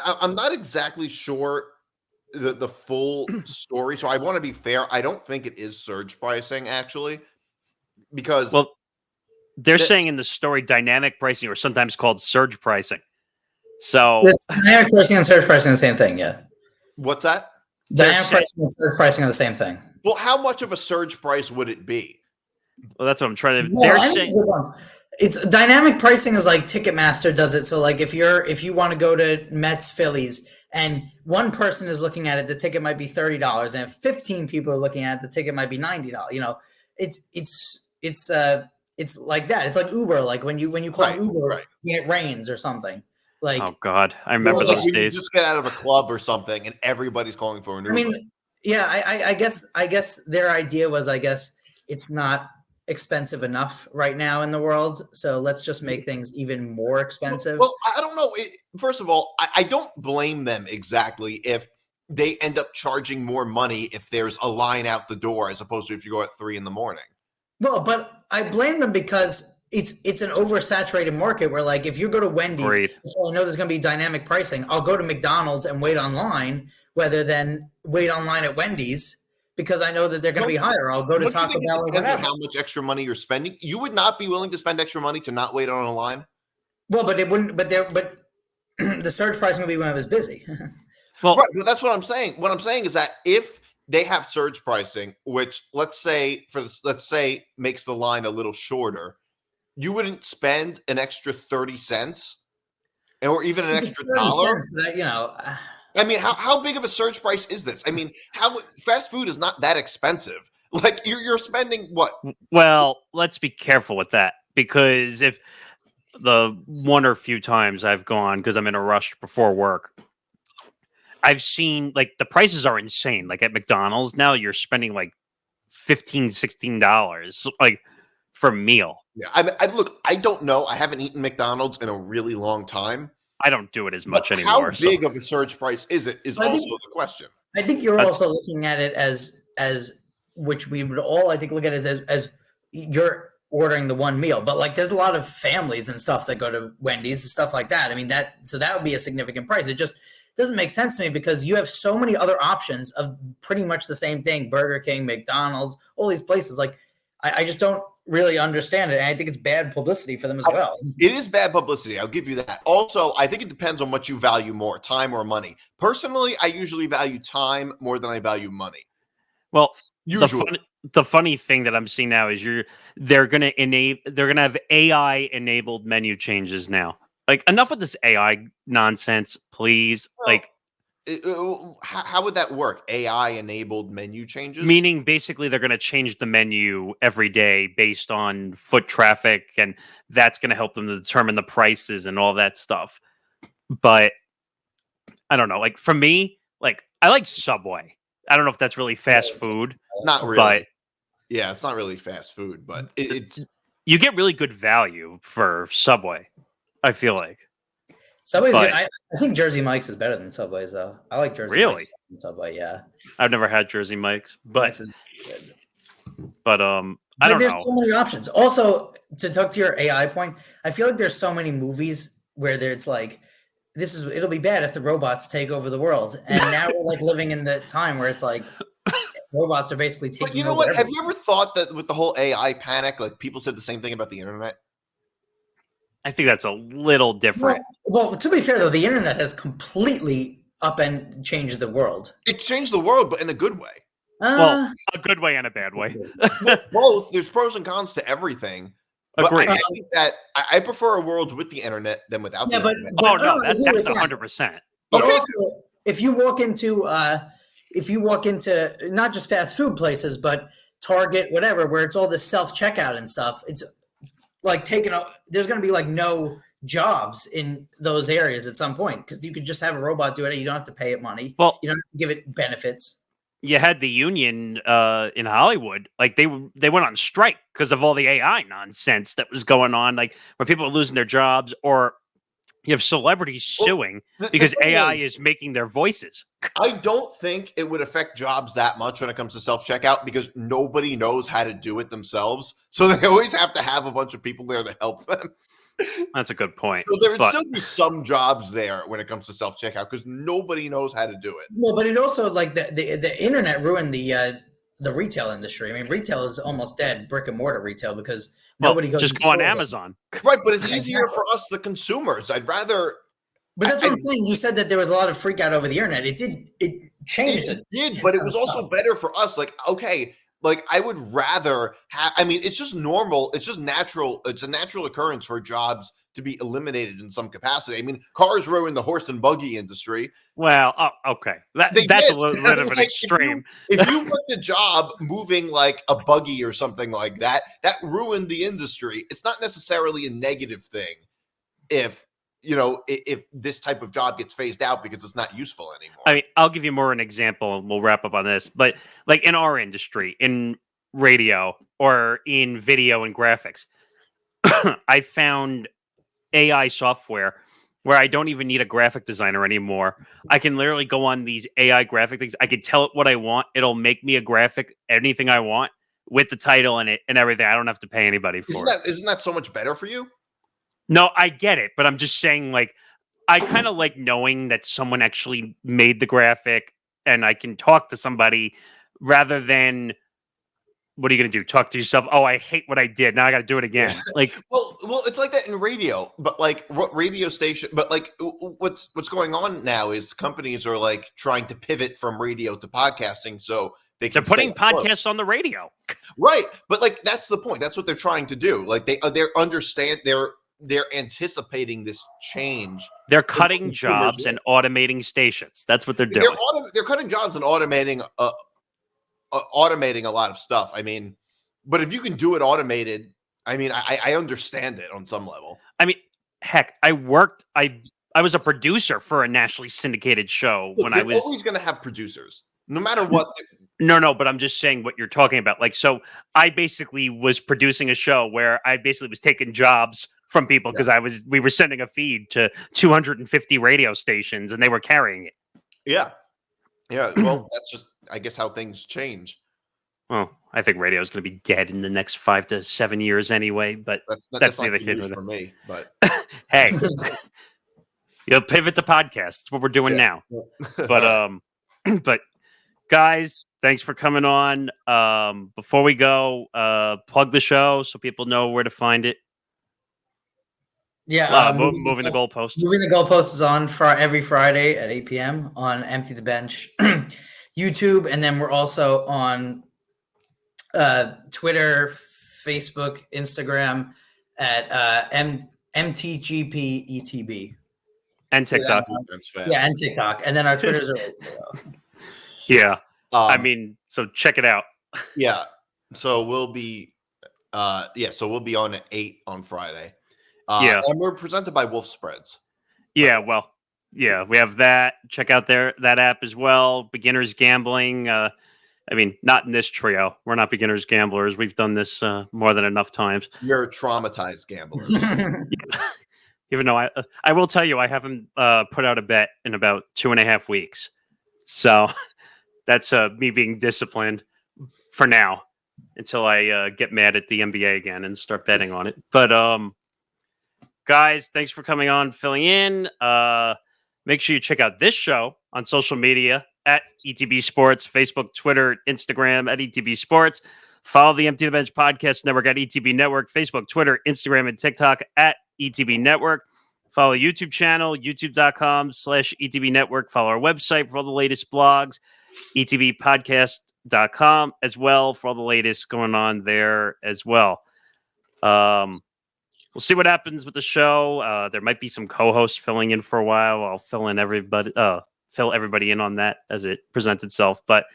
I'm not exactly sure the full story, so I want to be fair. I don't think it is surge pricing, actually, because they're saying in the story dynamic pricing, or sometimes called surge pricing. So dynamic pricing and surge pricing are the same thing, yeah. What's that? Dynamic pricing and surge pricing are the same thing. Well, how much of a surge price would it be? Well, that's what I'm trying to. They're saying It's dynamic pricing is like Ticketmaster does it. So like if you want to go to Mets Phillies and one person is looking at it, the ticket might be $30, and if 15 people are looking at it, the ticket might be $90. You know, it's like that. It's like Uber. Like when you call Uber, it rains or something. Like, oh God, I remember those days. You just get out of a club or something, and everybody's calling for an Uber. I mean, yeah, I guess their idea was, it's not expensive enough right now in the world, so let's just make things even more expensive. Well, I don't know. First of all, I don't blame them exactly if they end up charging more money if there's a line out the door as opposed to if you go at 3 a.m. Well, but I blame them because it's an oversaturated market where, like, if you go to Wendy's, I know there's going to be dynamic pricing. I'll go to McDonald's and wait online rather than wait online at Wendy's because I know that they're going to be higher. I'll go to Taco Bell or whatever. How much extra money you're spending? You would not be willing to spend extra money to not wait on a line? Well, but it wouldn't. But the surge pricing will be when I was busy. Well, right, but that's what I'm saying. What I'm saying is that if they have surge pricing, which let's say makes the line a little shorter, you wouldn't spend an extra 30 cents or even an extra $1. You know, I mean, how big of a surge price is this? I mean, fast food is not that expensive. Like you're spending what? Well, let's be careful with that because if the one or few times I've gone because I'm in a rush before work, I've seen like the prices are insane. Like at McDonald's now, you're spending like $15, $16 like for a meal. Yeah, look, I don't know. I haven't eaten McDonald's in a really long time. I don't do it as much anymore. How big of a surge price is it? Is also the question. I think you're also looking at it as which we would all I think look at it as you're ordering the one meal, but like there's a lot of families and stuff that go to Wendy's and stuff like that. I mean that would be a significant price. It just doesn't make sense to me because you have so many other options of pretty much the same thing. Burger King, McDonald's, all these places. Like I just don't really understand it. And I think it's bad publicity for them as well. It is bad publicity. I'll give you that. Also, I think it depends on what you value more, time or money. Personally, I usually value time more than I value money. Well, the funny thing that I'm seeing now is they're going to have AI enabled menu changes now. Like enough with this AI nonsense, please. Well, like how would that work? AI enabled menu changes? Meaning basically they're going to change the menu every day based on foot traffic, and that's going to help them to determine the prices and all that stuff. But I don't know. Like for me, like I like Subway. I don't know if that's really fast food. Not really. But, yeah, it's not really fast food, but it's you get really good value for Subway. I feel like. Subway's good. I think Jersey Mike's is better than Subway's, though. I like Jersey Mike's than Subway, yeah. I've never had Jersey Mike's, but I don't know. There's so many options. Also, to talk to your AI point, I feel like there's so many movies where it's like, it'll be bad if the robots take over the world. And now we're like living in the time where it's like robots are basically taking over. But you know what? Everything. Have you ever thought that with the whole AI panic, like people said the same thing about the internet? I think that's a little different. Well, to be fair, though, the internet has completely and changed the world. It changed the world, but in a good way. Well, a good way and a bad way. Both. There's pros and cons to everything. Agree. I think that I prefer a world with the internet than without the internet. That's 100%. But also, if you walk into not just fast food places, but Target, whatever, where it's all this self-checkout and stuff, it's like there's going to be like no jobs in those areas at some point because you could just have a robot do it. You don't have to pay it money. Well, you don't have to give it benefits. You had the union in Hollywood, like they went on strike because of all the AI nonsense that was going on, like where people are losing their jobs, or you have celebrities suing because AI is making their voices. I don't think it would affect jobs that much when it comes to self-checkout because nobody knows how to do it themselves. So they always have to have a bunch of people there to help them. That's a good point. So there would still be some jobs there when it comes to self-checkout because nobody knows how to do it. Well, but it also like the internet ruined the retail industry. I mean, retail is almost dead, brick and mortar retail, because nobody goes. Just go on Amazon, right? But it's easier for us, the consumers. I'd rather. But that's what I'm saying. You said that there was a lot of freak out over the internet. It changed. It did, but it was also better for us. Like, okay, like I would rather have. I mean, it's just normal. It's just natural. It's a natural occurrence for jobs to be eliminated in some capacity. I mean, cars ruined the horse and buggy industry. Well, okay, that's They a did. little bit of an Like, extreme. If you worked a job moving like a buggy or something like that, that ruined the industry. It's not necessarily a negative thing if this type of job gets phased out because it's not useful anymore. I mean, I'll give you more an example, and we'll wrap up on this. But like in our industry, in radio or in video and graphics, I found AI software where I don't even need a graphic designer anymore. I can literally go on these AI graphic things. I can tell it what I want. It'll make me a graphic, anything I want, with the title in it and everything. I don't have to pay anybody for it. Isn't that so much better for you? No, I get it, but I'm just saying, like, I kind of like knowing that someone actually made the graphic and I can talk to somebody rather than, what are you going to do? Talk to yourself? Oh, I hate what I did. Now I got to do it again. Like, well, it's like that in radio, but like what radio station, but like what's going on now is companies are like trying to pivot from radio to podcasting. So they're putting podcasts on the radio. Right. But like, that's the point. That's what they're trying to do. Like they're anticipating this change. They're cutting jobs and automating stations. That's what they're doing. They're cutting jobs and automating a lot of stuff. I mean, but if you can do it automated, I mean, I understand it on some level. I mean, heck, I was a producer for a nationally syndicated show when I was always going to have producers, no matter what. No, but I'm just saying what you're talking about. Like, so I basically was producing a show where I basically was taking jobs from people because we were sending a feed to 250 radio stations and they were carrying it. Yeah. Yeah. Well, that's just, I guess, how things change. Well, I think radio is going to be dead in the next 5 to 7 years anyway, but that's neither here nor there. For me, but hey, you'll pivot to podcasts. That's what we're doing now. But guys, thanks for coming on. Before we go, plug the show so people know where to find it. Yeah, moving the goalpost. Moving the goalpost is on every Friday at 8 p.m. on Empty the Bench YouTube, and then we're also on Twitter, Facebook, Instagram at MTGPETB. And TikTok. Yeah, and TikTok. And then our Twitters are... Yeah. I mean, so check it out. Yeah. So we'll be on at 8 on Friday. And we're presented by WolfSpreads. Yeah, well, yeah, we have that. Check out that app as well. Beginners gambling. I mean, not in this trio. We're not beginners gamblers. We've done this more than enough times. You're traumatized gamblers. Even though I will tell you, I haven't put out a bet in about 2.5 weeks. So that's me being disciplined for now until I get mad at the NBA again and start betting on it. But guys, thanks for coming on, filling in. Make sure you check out this show on social media at ETB Sports, Facebook, Twitter, Instagram at ETB Sports. Follow the Empty the Bench Podcast Network at ETB Network, Facebook, Twitter, Instagram, and TikTok at ETB Network. Follow YouTube channel, youtube.com/ETB Network. Follow our website for all the latest blogs, etbpodcast.com as well for all the latest going on there as well. We'll see what happens with the show. There might be some co-hosts filling in for a while. I'll fill everybody in on that as it presents itself. But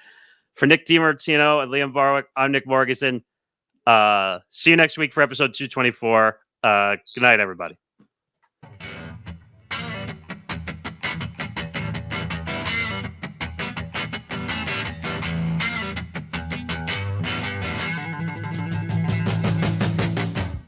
for Nick DiMartino and Liam Barwick, I'm Nick Morgasen. See you next week for episode 224. Good night, everybody.